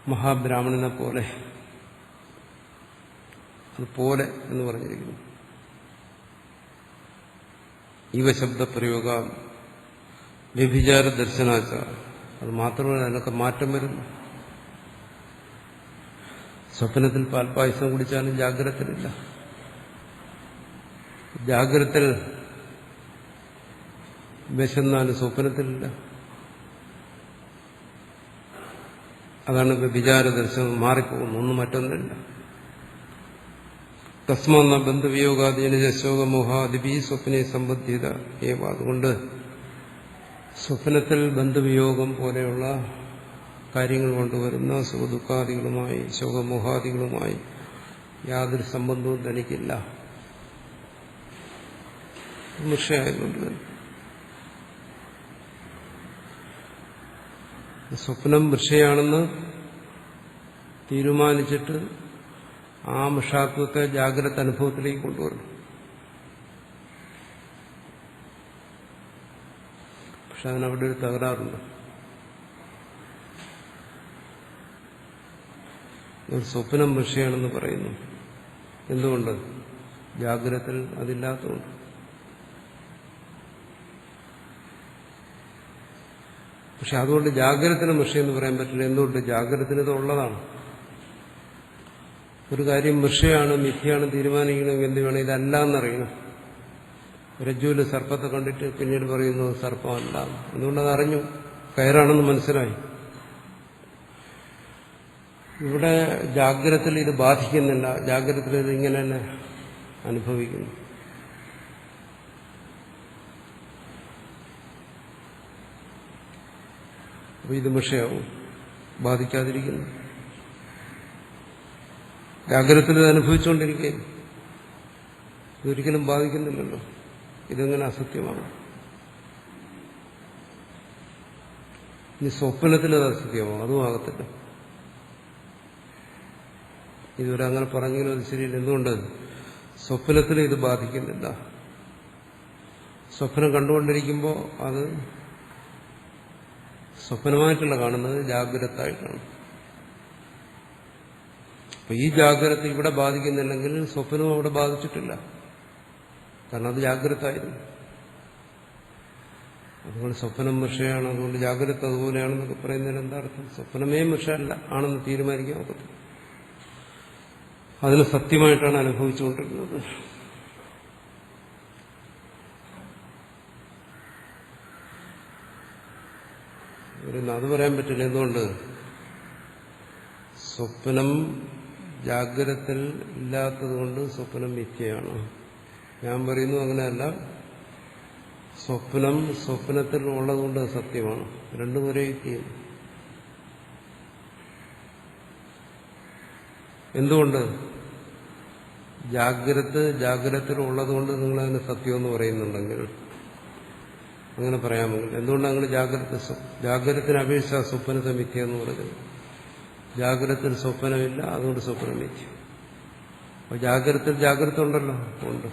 മഹാബ്രാഹ്മണനെ പോലെ. അതുപോലെ എന്ന് പറഞ്ഞിരിക്കുന്നു. ഇവ ശബ്ദപ്രയോഗ വ്യഭിചാര ദർശനാച്ച, അത് മാത്രമല്ല അതിനൊക്കെ മാറ്റം വരുന്നു. സ്വപ്നത്തിൽ പാൽപ്പായസം കുടിച്ചാലും ജാഗ്രതയിലില്ല. ജാഗ്രതയിൽ വിശന്നാലും സ്വപ്നത്തിലില്ല. അതാണ് വ്യഭിചാര ദർശനം. മാറിപ്പോകുന്നു, ഒന്നും മറ്റൊന്നില്ല. തസ്മാന്ന ബന്ധുവിയോഗാദീന ശോകമോഹാദിപി സ്വപ്നെ സംബന്ധിത ഏവ. അതുകൊണ്ട് സ്വപ്നത്തിൽ ബന്ധുവിയോഗം പോലെയുള്ള കാര്യങ്ങൾ കൊണ്ടുവരുന്ന സുഖദുഃഖാദികളുമായി ശോകമോഹാദികളുമായി യാതൊരു സംബന്ധവും തനിക്കില്ല. മൃഷയായതുകൊണ്ട് തന്നെ സ്വപ്നം മൃഷയാണെന്ന് തീരുമാനിച്ചിട്ട് ആ മൃഷാത്വത്തെ ജാഗ്രത അനുഭവത്തിലേക്ക് കൊണ്ടുവരണം. പക്ഷെ അതിനവിടെ ഒരു തകരാറുണ്ട്. സ്വപ്നം മൃഷയാണെന്ന് പറയുന്നു. എന്തുകൊണ്ട്? ജാഗ്രതത്തിൽ അതില്ലാത്തതുകൊണ്ട്. പക്ഷെ അതുകൊണ്ട് ജാഗ്രതത്തിന് മൃഷയെന്ന് പറയാൻ പറ്റില്ല. എന്തുകൊണ്ട്? ജാഗ്രതത്തിന് ഇത് ഉള്ളതാണ്. ഒരു കാര്യം മൃഷയാണ് മിഥ്യയാണ് തീരുമാനിക്കണമെങ്കിൽ എന്ത് വേണം? ഇതല്ല എന്നറിയണം. രജ്ജുവിൽ സർപ്പത്തെ കണ്ടിട്ട് പിന്നീട് പറയുന്നു സർപ്പമല്ല. എന്തുകൊണ്ടത് അറിഞ്ഞു? കയറാണെന്ന് മനസ്സിലായി. ഇവിടെ ജാഗ്രതത്തിൽ ഇത് ബാധിക്കുന്നില്ല. ജാഗ്രതത്തിൽ ഇത് ഇങ്ങനെ തന്നെ അനുഭവിക്കുന്നു. അപ്പോൾ ഇത് മൃഷയാവും, ബാധിക്കാതിരിക്കുന്നു. ജാഗ്രതത്തിൽ ഇത് അനുഭവിച്ചുകൊണ്ടിരിക്കുകയും ഇതൊരിക്കലും ബാധിക്കുന്നില്ലല്ലോ. ഇതെങ്ങനെ അസത്യമാണ്? ഇനി സ്വപ്നത്തിൽ അത് അസത്യമാവും, അതും ആകത്തില്ല. ഇതുവരെ അങ്ങനെ പറഞ്ഞെങ്കിലും അത് ശരിയില്ല. എന്തുകൊണ്ട്? സ്വപ്നത്തിൽ ഇത് ബാധിക്കുന്നില്ല. സ്വപ്നം കണ്ടുകൊണ്ടിരിക്കുമ്പോൾ അത് സ്വപ്നമായിട്ടുള്ള കാണുന്നത് ജാഗ്രതായിട്ടാണ്. അപ്പൊ ഈ ജാഗ്രത ഇവിടെ ബാധിക്കുന്നില്ലെങ്കിൽ സ്വപ്നവും അവിടെ ബാധിച്ചിട്ടില്ല. കാരണം അത് ജാഗ്രതായിരുന്നു. അതുകൊണ്ട് സ്വപ്നം മിഷയാണ്, അതുകൊണ്ട് ജാഗ്രത അതുപോലെയാണെന്നൊക്കെ പറയുന്നതിന് എന്താ അർത്ഥം? സ്വപ്നമേ മിഷയല്ല ആണെന്ന് തീരുമാനിക്കാൻ ഒക്കത്തില്ല. അതിന് സത്യമായിട്ടാണ് അനുഭവിച്ചുകൊണ്ടിരുന്നത്. അത് പറയാൻ പറ്റില്ല. എന്തുകൊണ്ട്? സ്വപ്നം ജാഗ്രതയിൽ ഇല്ലാത്തതുകൊണ്ട് സ്വപ്നം മിഥ്യയാണ്. ഞാൻ പറയുന്നു അങ്ങനെയല്ല. സ്വപ്നം സ്വപ്നത്തിൽ ഉള്ളതുകൊണ്ട് സത്യമാണ്. രണ്ടും ഒരേ യുക്തിയാണ്. എന്തുകൊണ്ട്? ജാഗ്രതത്തിൽ ഉള്ളതുകൊണ്ട് നിങ്ങളതിന് സത്യമെന്ന് പറയുന്നുണ്ടെങ്കിൽ അങ്ങനെ പറയാമെങ്കിൽ എന്തുകൊണ്ട് അങ്ങനെ ജാഗ്രതത്തിന് അപേക്ഷിച്ച സ്വപ്നത്തെ മിഥ്യ എന്ന് പറയുന്നത്? ജാഗ്രതത്തിൽ സ്വപ്നമില്ല, അതുകൊണ്ട് സ്വപ്നം മിഥ്യ. അപ്പൊ ജാഗ്രത ഉണ്ടല്ലോ, ഉണ്ട്.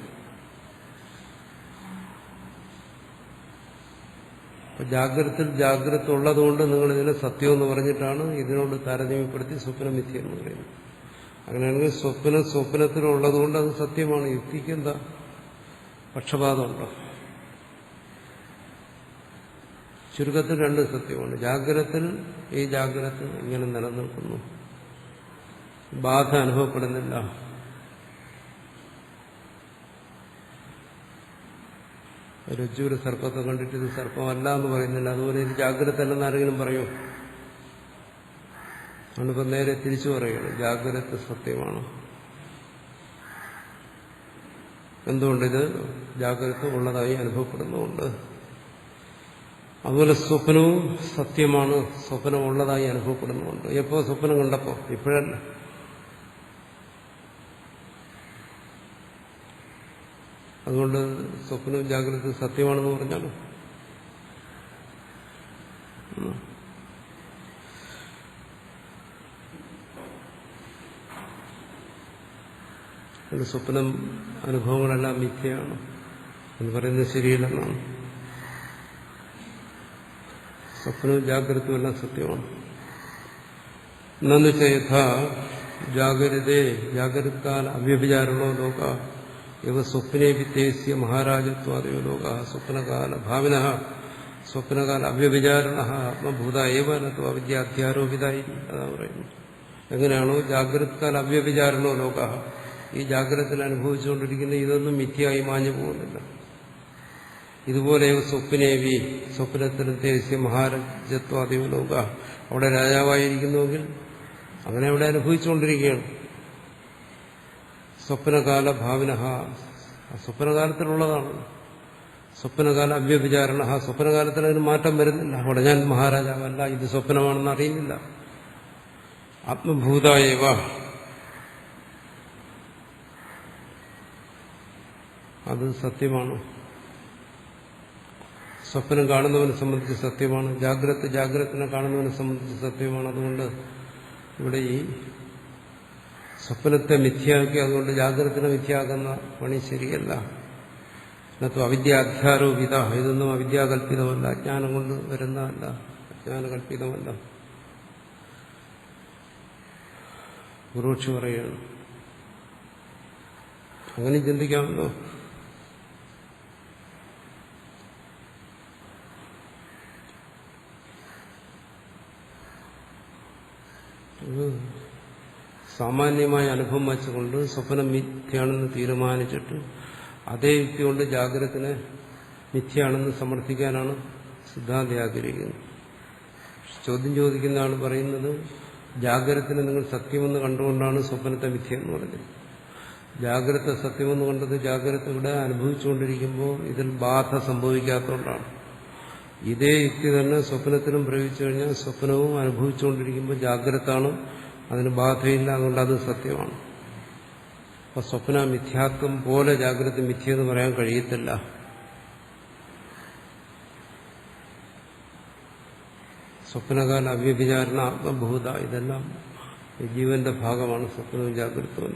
അപ്പൊ ജാഗ്രത ഉള്ളതുകൊണ്ട് നിങ്ങൾ ഇതിനെ സത്യം എന്ന് പറഞ്ഞിട്ടാണ് ഇതിനോട് താരതമ്യപ്പെടുത്തി സ്വപ്നം മിഥ്യ എന്ന് പറയുന്നത്. അങ്ങനെയാണെങ്കിൽ സ്വപ്നത്തിലുള്ളതുകൊണ്ട് അത് സത്യമാണ്. യുക്തിക്ക് എന്താ പക്ഷപാതമുണ്ടോ? ചുരുക്കത്തിൽ രണ്ട് സത്യമാണ്. ഈ ജാഗ്രത ഇങ്ങനെ നിലനിൽക്കുന്നു, ബാധ അനുഭവപ്പെടുന്നില്ല. രജ്ജുവിൽ സർപ്പത്തെ കണ്ടിട്ട് ഇത് സർപ്പമല്ല എന്ന് പറയുന്നില്ല. അതുപോലെ ഇത് ജാഗ്രത അല്ലെന്ന് ആരെങ്കിലും പറയൂ? അതുകൊണ്ടിപ്പം നേരെ തിരിച്ചു പറയുകയാണ്, ജാഗ്രത സത്യമാണ്. എന്തുകൊണ്ടിത് ജാഗ്രത ഉള്ളതായി അനുഭവപ്പെടുന്നുണ്ട്. അതുപോലെ സ്വപ്നവും സത്യമാണ്, സ്വപ്നം ഉള്ളതായി അനുഭവപ്പെടുന്നുണ്ട്. എപ്പോ? സ്വപ്നം കണ്ടപ്പോ, ഇപ്പോഴല്ല. അതുകൊണ്ട് സ്വപ്നവും ജാഗ്രത സത്യമാണെന്ന് പറഞ്ഞാലോ? സ്വപ്നം അനുഭവങ്ങളെല്ലാം മിഥ്യയാണ് എന്ന് പറയുന്നത് ശരിയല്ലെന്നാണ്. സ്വപ്നവും ജാഗ്രതയും എല്ലാം സത്യമാണ്. എന്നു വെച്ചാൽ യഥാ ജാഗ്രതക്കാൽ അവ്യഭിചാരണോ ലോക ഇവ സ്വപ്നേ വിത്തേസ്യ മഹാരാജത്വാദയോ ലോക സ്വപ്നകാല ഭാവിന സ്വപ്നകാല അവ്യഭിചാരണ ആത്മഭൂത ഏവനത്വ അവിദ്യാധ്യാരോപിതായി. അതാ പറയുന്നു. എങ്ങനെയാണോ ജാഗ്രതക്കാൽ അവ്യഭിചാരണോ ലോക, ഈ ജാഗ്രതത്തിൽ അനുഭവിച്ചുകൊണ്ടിരിക്കുന്ന ഇതൊന്നും മിഥ്യയായി മാഞ്ഞു പോകുന്നില്ല. ഇതുപോലെ സ്വപ്നേവി സ്വപ്നത്തിൽ ദേശീയ മഹാരാജത്വാദിയോ ലോക, അവിടെ രാജാവായിരിക്കുന്നുവെങ്കിൽ അങ്ങനെ അവിടെ അനുഭവിച്ചുകൊണ്ടിരിക്കുകയാണ്. സ്വപ്നകാല ഭാവിന, സ്വപ്നകാലത്തിലുള്ളതാണ്. സ്വപ്നകാല അവ്യഭിചാരണ, സ്വപ്നകാലത്തിൽ അതിന് മാറ്റം വരുന്നില്ല. അവിടെ ഞാൻ മഹാരാജാവല്ല, ഇത് സ്വപ്നമാണെന്ന് അറിയുന്നില്ല. ആത്മഭൂതായവ, അത് സത്യമാണ്. സ്വപ്നം കാണുന്നവനെ സംബന്ധിച്ച് സത്യമാണ്, ജാഗ്രതനെ കാണുന്നവനെ സംബന്ധിച്ച് സത്യമാണ്. അതുകൊണ്ട് ഇവിടെ ഈ സ്വപ്നത്തെ മിഥ്യയാക്കി അതുകൊണ്ട് ജാഗ്രതനെ മിഥ്യയാക്കുന്ന പണി ശരിയല്ല. എന്നത്തു അവിദ്യാധ്യാരോപിത, ഇതൊന്നും അവിദ്യാകല്പിതമല്ല, അജ്ഞാനം കൊണ്ട് വരുന്നതല്ല, അജ്ഞാനകല്പിതമല്ല. ഗുരുക്ഷി പറയുകയാണ്. അങ്ങനെ ചിന്തിക്കാമല്ലോ. സാമാന്യമായ അനുഭവം വച്ചുകൊണ്ട് സ്വപ്നം മിഥ്യയാണെന്ന് തീരുമാനിച്ചിട്ട് അതേ യുക്തി കൊണ്ട് ജാഗ്രതനെ മിഥ്യയാണെന്ന് സമർത്ഥിക്കാനാണ് സിദ്ധാന്തി ആഗ്രഹിക്കുന്നത്. ചോദ്യം ചോദിക്കുന്നതാണ് പറയുന്നത്, ജാഗ്രതനെ നിങ്ങൾ സത്യമെന്ന് കണ്ടുകൊണ്ടാണ് സ്വപ്നത്തെ മിഥ്യ എന്ന് പറഞ്ഞത്. ജാഗ്രത സത്യമെന്ന് കണ്ടത് ജാഗ്രത ഇവിടെ അനുഭവിച്ചുകൊണ്ടിരിക്കുമ്പോൾ ഇതിൽ ബാധ സംഭവിക്കാത്തതുകൊണ്ടാണ്. ഇതേ യുക്തി തന്നെ സ്വപ്നത്തിലും പ്രയോഗിച്ചു കഴിഞ്ഞാൽ സ്വപ്നവും അനുഭവിച്ചുകൊണ്ടിരിക്കുമ്പോൾ ജാഗ്രതാണ്, അതിന് ബാധയില്ല, അതുകൊണ്ട് അത് സത്യമാണ്. അപ്പൊ സ്വപ്ന മിഥ്യാത്വം പോലെ ജാഗ്രത മിഥ്യെന്ന് പറയാൻ കഴിയത്തില്ല. സ്വപ്നകാല അവ്യഭിചാരണ ആത്മഭൂത, ഇതെല്ലാം ജീവന്റെ ഭാഗമാണ്. സ്വപ്നവും ജാഗ്രതവും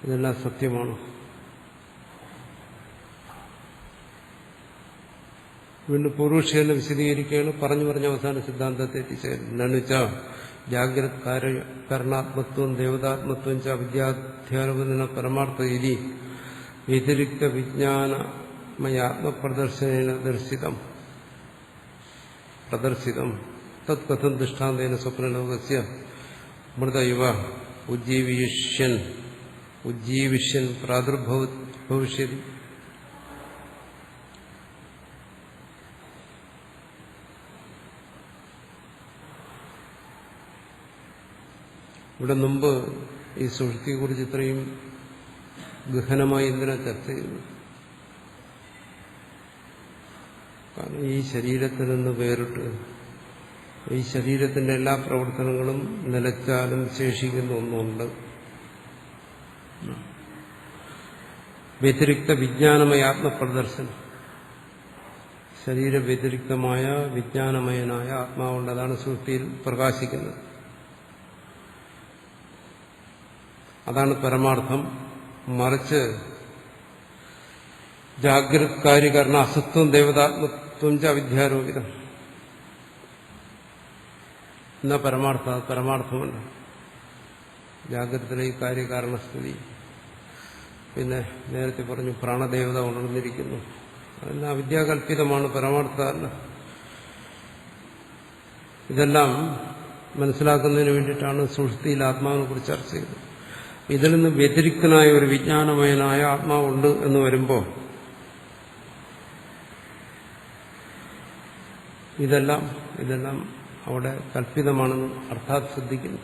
ഇതെല്ലാം സത്യമാണ്. വീണ്ടും പൂർവക്ഷേനെ വിശദീകരിക്കുകയാണ്. പറഞ്ഞു പറഞ്ഞ അവസാന സിദ്ധാന്തത്തെ എത്തിച്ചേരുന്നു. എന്താണെന്ന് വെച്ചാൽ ജാഗ്രത് കരണാത്മത്വം ദേവതാത്മത്വം ച വിദ്യാധ്യാരോപന പരമാർത്ഥ രീതി വ്യതിരിക്ത വിജ്ഞാനമയാത്മപ്രദർശനേന പ്രദർശിതം തത് കഥം ദൃഷ്ടാന്തേന സ്വപ്നലോകസ്യ മൃത ഇവ ഉജ്ജീവിഷ്യൻ പ്രാദുർഭവിഷ്യതി. ഇവിടെ മുമ്പ് ഈ സുഷുപ്തിയെക്കുറിച്ച് ഇത്രയും ഗഹനമായി എന്തിനാ ചർച്ച ചെയ്യുന്നു? കാരണം ഈ ശരീരത്തിൽ നിന്ന് വേറിട്ട് ഈ ശരീരത്തിന്റെ എല്ലാ പ്രവർത്തനങ്ങളും നിലച്ചാലും ശേഷിക്കുന്ന ഒന്നുണ്ട്. വ്യതിരിക്ത വിജ്ഞാനമയ ആത്മപ്രദർശനം. ശരീരവ്യതിരിക്തമായ വിജ്ഞാനമയനായ ആത്മാവുണ്ട്. അതാണ് സുഷുപ്തിയിൽ പ്രകാശിക്കുന്നത്. അതാണ് പരമാർത്ഥം. മറിച്ച് ജാഗ്രത് കാര്യകരണ അസത്വം ദേവതാത്മത്വം ച അവിദ്യാരോപിതം എന്നാ പരമാർത്ഥമുണ്ട്. ജാഗ്രതത്തിലെ ഈ കാര്യകാരണസ്ഥിതി, പിന്നെ നേരത്തെ പറഞ്ഞു പ്രാണദേവത ഉണർന്നിരിക്കുന്നു, അതെല്ലാം അവിദ്യാകല്പിതമാണ്, പരമാർത്ഥമല്ല. ഇതെല്ലാം മനസ്സിലാക്കുന്നതിന് വേണ്ടിയിട്ടാണ് സുഷുപ്തിയിൽ ആത്മാവിനെ കുറിച്ച് ചർച്ച ചെയ്തത്. ഇതിൽ നിന്ന് വ്യതിരിക്തനായ ഒരു വിജ്ഞാനമയനായ ആത്മാവുണ്ട് എന്ന് വരുമ്പോൾ ഇതെല്ലാം അവിടെ കല്പിതമാണെന്ന് അർത്ഥാത് ശ്രദ്ധിക്കുന്നു.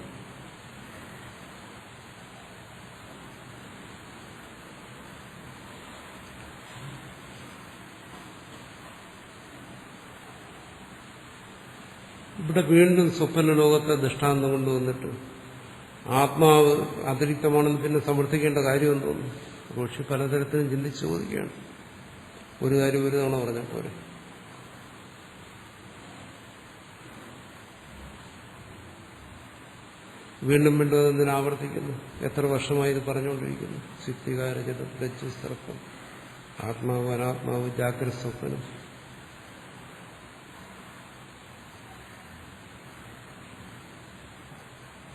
ഇവിടെ വീണ്ടും സ്വപ്ന ലോകത്തെ ദൃഷ്ടാന്തം കൊണ്ടുവന്നിട്ട് ആത്മാവ് അതിരിക്തമാണെന്ന് പിന്നെ സമർത്ഥിക്കേണ്ട കാര്യമെന്ന് തോന്നുന്നു. പക്ഷെ പലതരത്തിലും ചിന്തിച്ചു ചോദിക്കുകയാണ്. ഒരു കാര്യം ഒരു തവണ പറഞ്ഞാൽ പോലെ. വീണ്ടും വീണ്ടും അതെന്തിനാ ആവർത്തിക്കുന്നു? എത്ര വർഷമായി ഇത് പറഞ്ഞുകൊണ്ടിരിക്കുന്നു? സിദ്ധികാരജത പ്രജ്വസ്തർക്കം, ആത്മാവ് അനാത്മാവ്, ജാഗ്രത സ്വപ്നം.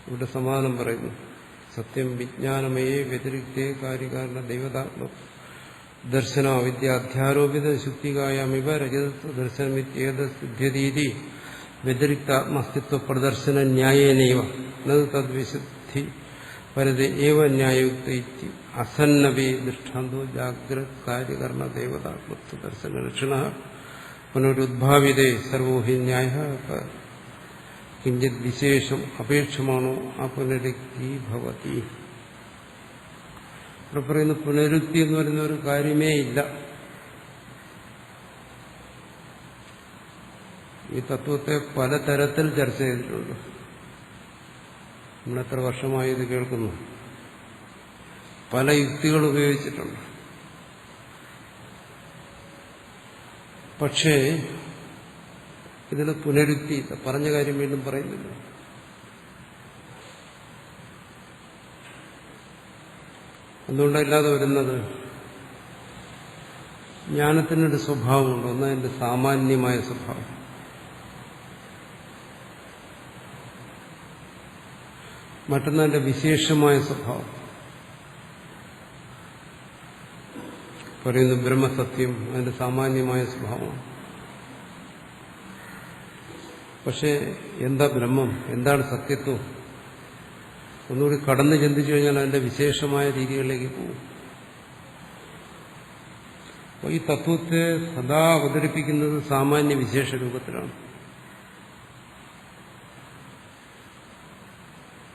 ഇവിടെ സമാധാനം പറയുന്നു. സത്യം വിജ്ഞാനമയേ വ്യതിരിക്തേ കാര്യകാരണ ദൈവതാത്മ ദർശന അവിദ്യാധ്യാരോപിത ശുദ്ധികായാമിവ രജതത്വ ദർശനമിത്യേത സിദ്ധ്യതീതി വ്യതിരിക്താത്മസ്തിത്വ പ്രദർശന ന്യായേനൈവ തദ്വിശുദ്ധി പരതേ ഏവ ന്യായയുക്ത അസന്നവേ ദൃഷ്ടാന്തോ ജാഗ്രത് കാര്യകരണ ദേവതാത്മത്വ ദർശന ലക്ഷണ പുനരുദ്ഭാവിതേ സർവോ ഹി ന്യായ കിഞ്ചിത് വിശേഷം അപേക്ഷമാണോ ആ പുനരുക്തി ഭവതി. ഇവിടെ പറയുന്ന പുനരുക്തി എന്ന് പറയുന്ന ഒരു കാര്യമേ ഇല്ല. ഈ തത്വത്തെ പലതരത്തിൽ ചർച്ച ചെയ്തിട്ടുണ്ട്. നമ്മളെത്ര വർഷമായി ഇത് കേൾക്കുന്നു. പല യുക്തികൾ ഉപയോഗിച്ചിട്ടുണ്ട്. പക്ഷേ ഇതിന് പുനരുക്തി പറഞ്ഞ കാര്യം വീണ്ടും പറയുന്നില്ല. എന്തുകൊണ്ടല്ലാതെ വരുന്നത്? ജ്ഞാനത്തിനൊരു സ്വഭാവമുണ്ട്. ഒന്ന് അതിന്റെ സാമാന്യമായ സ്വഭാവം, മറ്റൊന്ന് അതിന്റെ വിശേഷമായ സ്വഭാവം. പറയുന്നു ബ്രഹ്മസത്യം, അതിന്റെ സാമാന്യമായ സ്വഭാവമാണ്. പക്ഷെ എന്താ ബ്രഹ്മം, എന്താണ് സത്യത്വം? ഒന്നുകൂടി കടന്ന് ചിന്തിച്ചു കഴിഞ്ഞാൽ അതിന്റെ വിശേഷമായ രീതികളിലേക്ക് പോകും. അപ്പോൾ ഈ തത്വത്തെ സദാ അവതരിപ്പിക്കുന്നത് സാമാന്യ വിശേഷ രൂപത്തിലാണ്.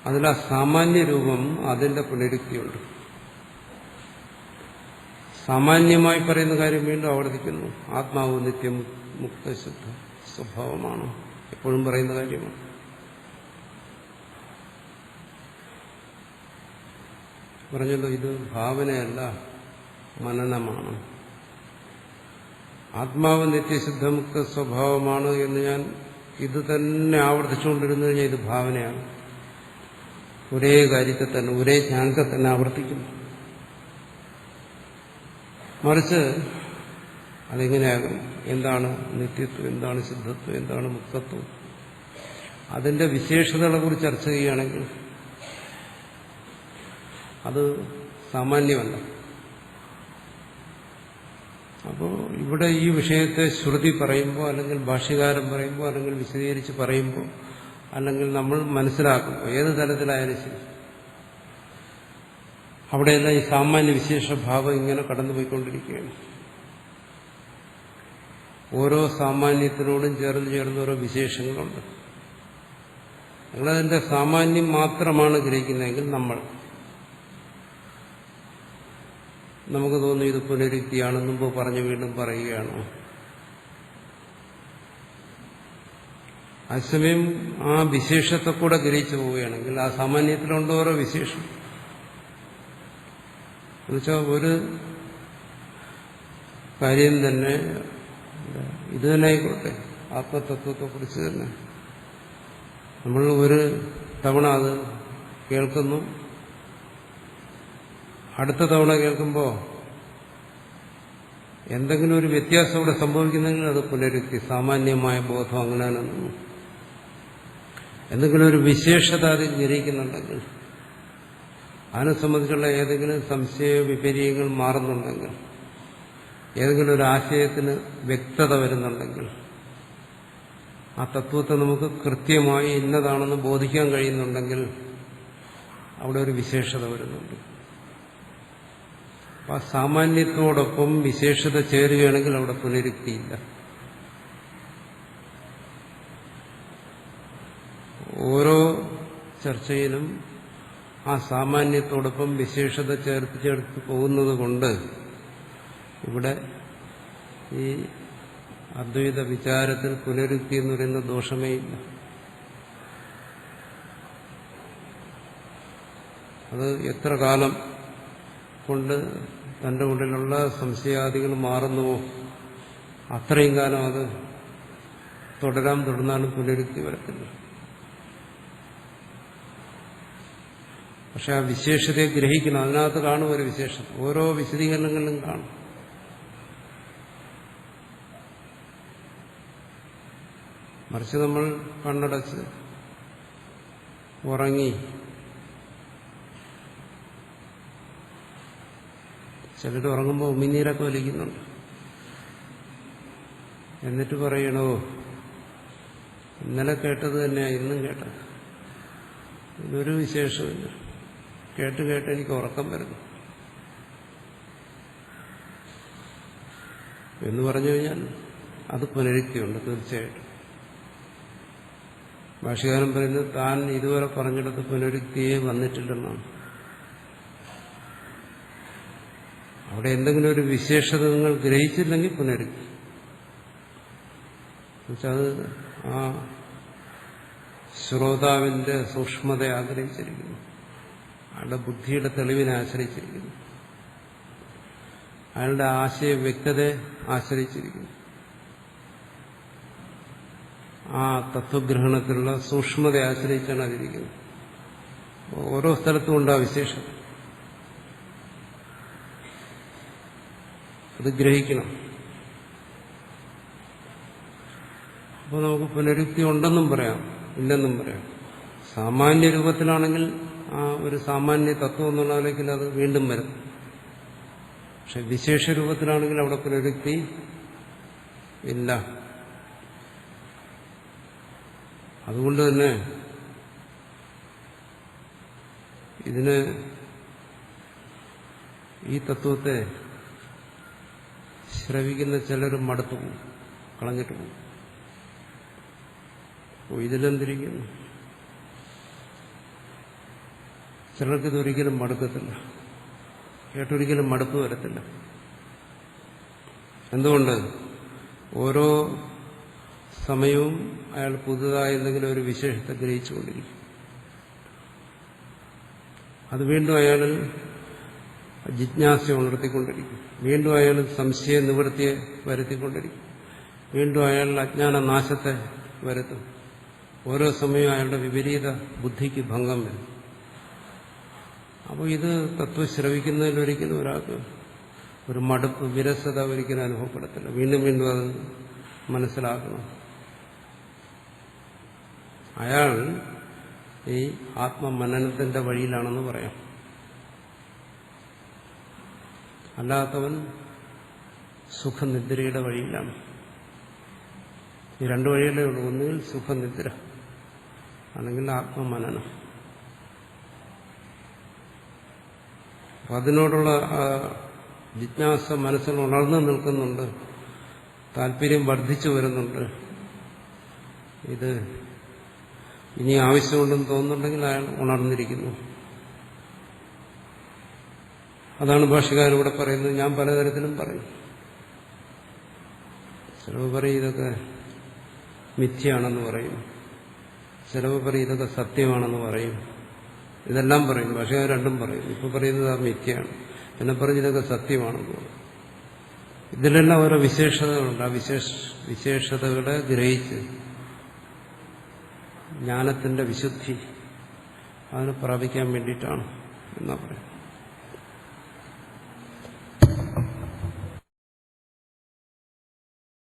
അതിൽ ആ സാമാന്യ രൂപം അതിന്റെ പുനരുക്തിയുണ്ട്. സാമാന്യമായി പറയുന്ന കാര്യം വീണ്ടും ആവർത്തിക്കുന്നു. ആത്മാവ് നിത്യം മുക്തശുദ്ധ സ്വഭാവമാണ്, എപ്പോഴും പറയുന്ന കാര്യമാണ്. പറഞ്ഞല്ലോ, ഇത് ഭാവനയല്ല, മനനമാണ്. ആത്മാവ് നിത്യശുദ്ധമുക്ത സ്വഭാവമാണ് എന്ന് ഞാൻ ഇത് തന്നെ ആവർത്തിച്ചുകൊണ്ടിരുന്നു കഴിഞ്ഞാൽ ഇത് ഭാവനയാണ്. ഒരേ കാര്യത്തെ തന്നെ, ഒരേ ജ്ഞാനത്തെ തന്നെ ആവർത്തിക്കുന്നു. മറിച്ച് അതെങ്ങനെയാകും? എന്താണ് നിത്യത്വം, എന്താണ് സിദ്ധത്വം, എന്താണ് മുക്തത്വം, അതിന്റെ വിശേഷതകളെ കുറിച്ച് ചർച്ച ചെയ്യുകയാണെങ്കിൽ അത് സാമാന്യമല്ല. അപ്പോൾ ഇവിടെ ഈ വിഷയത്തെ ശ്രുതി പറയുമ്പോൾ, അല്ലെങ്കിൽ ഭാഷ്യകാരൻ പറയുമ്പോൾ, അല്ലെങ്കിൽ വിശദീകരിച്ച് പറയുമ്പോൾ, അല്ലെങ്കിൽ നമ്മൾ മനസ്സിലാക്കുമ്പോൾ, ഏത് തലത്തിലായാലും ശരി, അവിടെയെല്ലാം ഈ സാമാന്യ വിശേഷഭാവം ഇങ്ങനെ കടന്നുപോയിക്കൊണ്ടിരിക്കുകയാണ്. ഓരോ സാമാന്യത്തിനോടും ചേർന്ന് ഓരോ വിശേഷങ്ങളുണ്ട്. നിങ്ങളതിന്റെ സാമാന്യം മാത്രമാണ് ഗ്രഹിക്കുന്നതെങ്കിൽ നമുക്ക് തോന്നുന്നു ഇത് പുനരുക്തിയാണ്, മുമ്പ് പറഞ്ഞു വീണ്ടും പറയുകയാണോ. അതേസമയം ആ വിശേഷത്തെ കൂടെ ഗ്രഹിച്ചു പോവുകയാണെങ്കിൽ ആ സാമാന്യത്തിലുണ്ട് ഓരോ വിശേഷം. എന്നുവെച്ചാൽ ഒരു കാര്യം തന്നെ, ഇത് തന്നെ ആയിക്കോട്ടെ, ആത്മതത്വത്തെക്കുറിച്ച് തന്നെ നമ്മൾ ഒരു തവണ അത് കേൾക്കുന്നു, അടുത്ത തവണ കേൾക്കുമ്പോൾ എന്തെങ്കിലും ഒരു വ്യത്യാസം ഇവിടെ സംഭവിക്കുന്നെങ്കിൽ അത് പുനരുക്തി, സാമാന്യമായ ബോധം അങ്ങനെ തന്നെ. എന്തെങ്കിലും ഒരു വിശേഷത അതിൽ ഗ്രഹിക്കുന്നുണ്ടെങ്കിൽ, അതിനെ സംബന്ധിച്ചുള്ള ഏതെങ്കിലും സംശയ വിപര്യങ്ങൾ മാറുന്നുണ്ടെങ്കിൽ, ഏതെങ്കിലും ഒരു ആശയത്തിന് വ്യക്തത വരുന്നുണ്ടെങ്കിൽ, ആ തത്വത്തെ നമുക്ക് കൃത്യമായി ഇന്നതാണെന്ന് ബോധിക്കാൻ കഴിയുന്നുണ്ടെങ്കിൽ അവിടെ ഒരു വിശേഷത വരുന്നുണ്ട്. ആ സാമാന്യത്തോടൊപ്പം വിശേഷത ചേരുകയാണെങ്കിൽ അവിടെ പുനരുക്തിയില്ല. ഓരോ ചർച്ചയിലും ആ സാമാന്യത്തോടൊപ്പം വിശേഷത ചേർത്ത് പോകുന്നത് കൊണ്ട് ഇവിടെ ഈ അദ്വൈത വിചാരത്തിൽ പുനരുക്തി എന്ന് പറയുന്ന ദോഷമേ ഇല്ല. അത് എത്ര കാലം കൊണ്ട് തന്റെ ഉള്ളിലുള്ള സംശയാദികൾ മാറുന്നുവോ അത്രയും കാലം അത് തുടർന്നാലും പുനരുക്തി വരത്തില്ല. പക്ഷെ ആ വിശേഷതയെ ഗ്രഹിക്കണം, അതിനകത്ത് കാണും ഒരു വിശേഷം, ഓരോ വിശദീകരണങ്ങളിലും കാണും. മറിച്ച് നമ്മൾ കണ്ണടച്ച് ഉറങ്ങി, ചിലർ ഉറങ്ങുമ്പോൾ ഉമിനീരൊക്കെ വലിക്കുന്നുണ്ട്, എന്നിട്ട് പറയണോ ഇന്നലെ കേട്ടത് തന്നെയാണ് ഇന്നും കേട്ടത്, ഇതൊരു വിശേഷമില്ല, കേട്ട് എനിക്ക് ഉറക്കം വരുന്നു എന്ന് പറഞ്ഞു കഴിഞ്ഞാൽ അത് പുനരുക്തിയുണ്ട് തീർച്ചയായിട്ടും. ഭാഷ്യകാരൻ പറയുന്നത് താൻ ഇതുവരെ പറഞ്ഞിടത്ത് പുനരുക്തിയെ വന്നിട്ടില്ലെന്നാണ്. അവിടെ എന്തെങ്കിലും ഒരു വിശേഷത നിങ്ങൾ ഗ്രഹിച്ചില്ലെങ്കിൽ പുനരുക്തി. എന്നുവെച്ചാൽ അത് ആ ശ്രോതാവിന്റെ സൂക്ഷ്മതയെ ആഗ്രഹിച്ചിരിക്കുന്നു, അയാളുടെ ബുദ്ധിയുടെ തെളിവിനെ ആശ്രയിച്ചിരിക്കുന്നു, അയാളുടെ ആശയ വ്യക്തതയെ ആശ്രയിച്ചിരിക്കുന്നു, ആ തത്വഗ്രഹണത്തിലുള്ള സൂക്ഷ്മതയെ ആശ്രയിച്ചാണ് അതിരിക്കുന്നത്. ഓരോ സ്ഥലത്തും ഉണ്ട് ആ വിശേഷം, അത് ഗ്രഹിക്കണം. അപ്പോൾ നമുക്ക് പുനരുക്തി ഉണ്ടെന്നും പറയാം, ഇല്ലെന്നും പറയാം. സാമാന്യ രൂപത്തിലാണെങ്കിൽ ആ ഒരു സാമാന്യ തത്വം എന്നുള്ളതിലേക്ക് അത് വീണ്ടും വരും. പക്ഷെ വിശേഷ രൂപത്തിലാണെങ്കിൽ അവിടെ പുനരുക്തി ഇല്ല. അതുകൊണ്ട് തന്നെ ഇതിന് ഈ തത്വത്തെ ശ്രവിക്കുന്ന ചിലർ മടുത്തു പോകും, കളഞ്ഞിട്ട് പോകും. ഇതിലെന്തിരിക്കുന്നു? ചിലർക്കിതൊരിക്കലും മടുക്കത്തില്ല, കേട്ടൊരിക്കലും മടുപ്പ് വരത്തില്ല. എന്തുകൊണ്ട്? ഓരോ സമയവും അയാൾ പുതുതായി എന്തെങ്കിലും ഒരു വിശേഷത്തെ ഗ്രഹിച്ചുകൊണ്ടിരിക്കും. അത് വീണ്ടും അയാളിൽ ജിജ്ഞാസ ഉണർത്തിക്കൊണ്ടിരിക്കും, വീണ്ടും അയാൾ സംശയ നിവൃത്തിയെ വരുത്തിക്കൊണ്ടിരിക്കും, വീണ്ടും അയാളുടെ അജ്ഞാന നാശത്തെ വരുത്തും. ഓരോ സമയവും അയാളുടെ വിപരീത ബുദ്ധിക്ക് ഭംഗം വരും. അപ്പോൾ ഇത് തത്വശ്രവിക്കുന്നതിലൊരിക്കലും ഒരാൾക്ക് ഒരു മടുപ്പ്, വിരസത ഒരിക്കലും അനുഭവപ്പെടത്തില്ല. വീണ്ടും വീണ്ടും അത് മനസ്സിലാക്കണം. അയാൾ ഈ ആത്മമനനത്തിന്റെ വഴിയിലാണെന്ന് പറയാം. അല്ലാത്തവൻ സുഖനിദ്രയുടെ വഴിയിലാണ്. ഈ രണ്ടു വഴികളേ ഉള്ളൂ. ഒന്നുകിൽ സുഖനിദ്ര, അല്ലെങ്കിൽ ആത്മമനനം. അപ്പം അതിനോടുള്ള ജിജ്ഞാസ മനസ്സിൽ ഉണർന്നു നിൽക്കുന്നുണ്ട്, താല്പര്യം വർദ്ധിച്ചു വരുന്നുണ്ട്. ഇത് ഇനി ആവശ്യമുണ്ടെന്ന് തോന്നുന്നുണ്ടെങ്കിൽ അയാൾ ഉണർന്നിരിക്കുന്നു. അതാണ് ഭാഷ്യകാരൻ പറയുന്നത്. ഞാൻ പലതരത്തിലും പറയും. ചിലവ് പറയും ഇതൊക്കെ മിഥ്യയാണെന്ന് പറയും, ചിലവ് പറയും ഇതൊക്കെ സത്യമാണെന്ന് പറയും. ഇതെല്ലാം പറയും. ഭാഷ്യകാരൻ രണ്ടും പറയും. ഇപ്പൊ പറയുന്നത് ആ മിഥ്യയാണ്, പിന്നെ പറഞ്ഞ് ഇതൊക്കെ സത്യമാണെന്ന് പറയും. ഇതിലെല്ലാം ഓരോ വിശേഷതകളുണ്ട്. ആ വിശേഷതകളെ ഗ്രഹിച്ച് ജ്ഞാനത്തിന്റെ വിശുദ്ധി അതിനെ പ്രാപിക്കാൻ വേണ്ടിയിട്ടാണ് എന്നാ പറയും.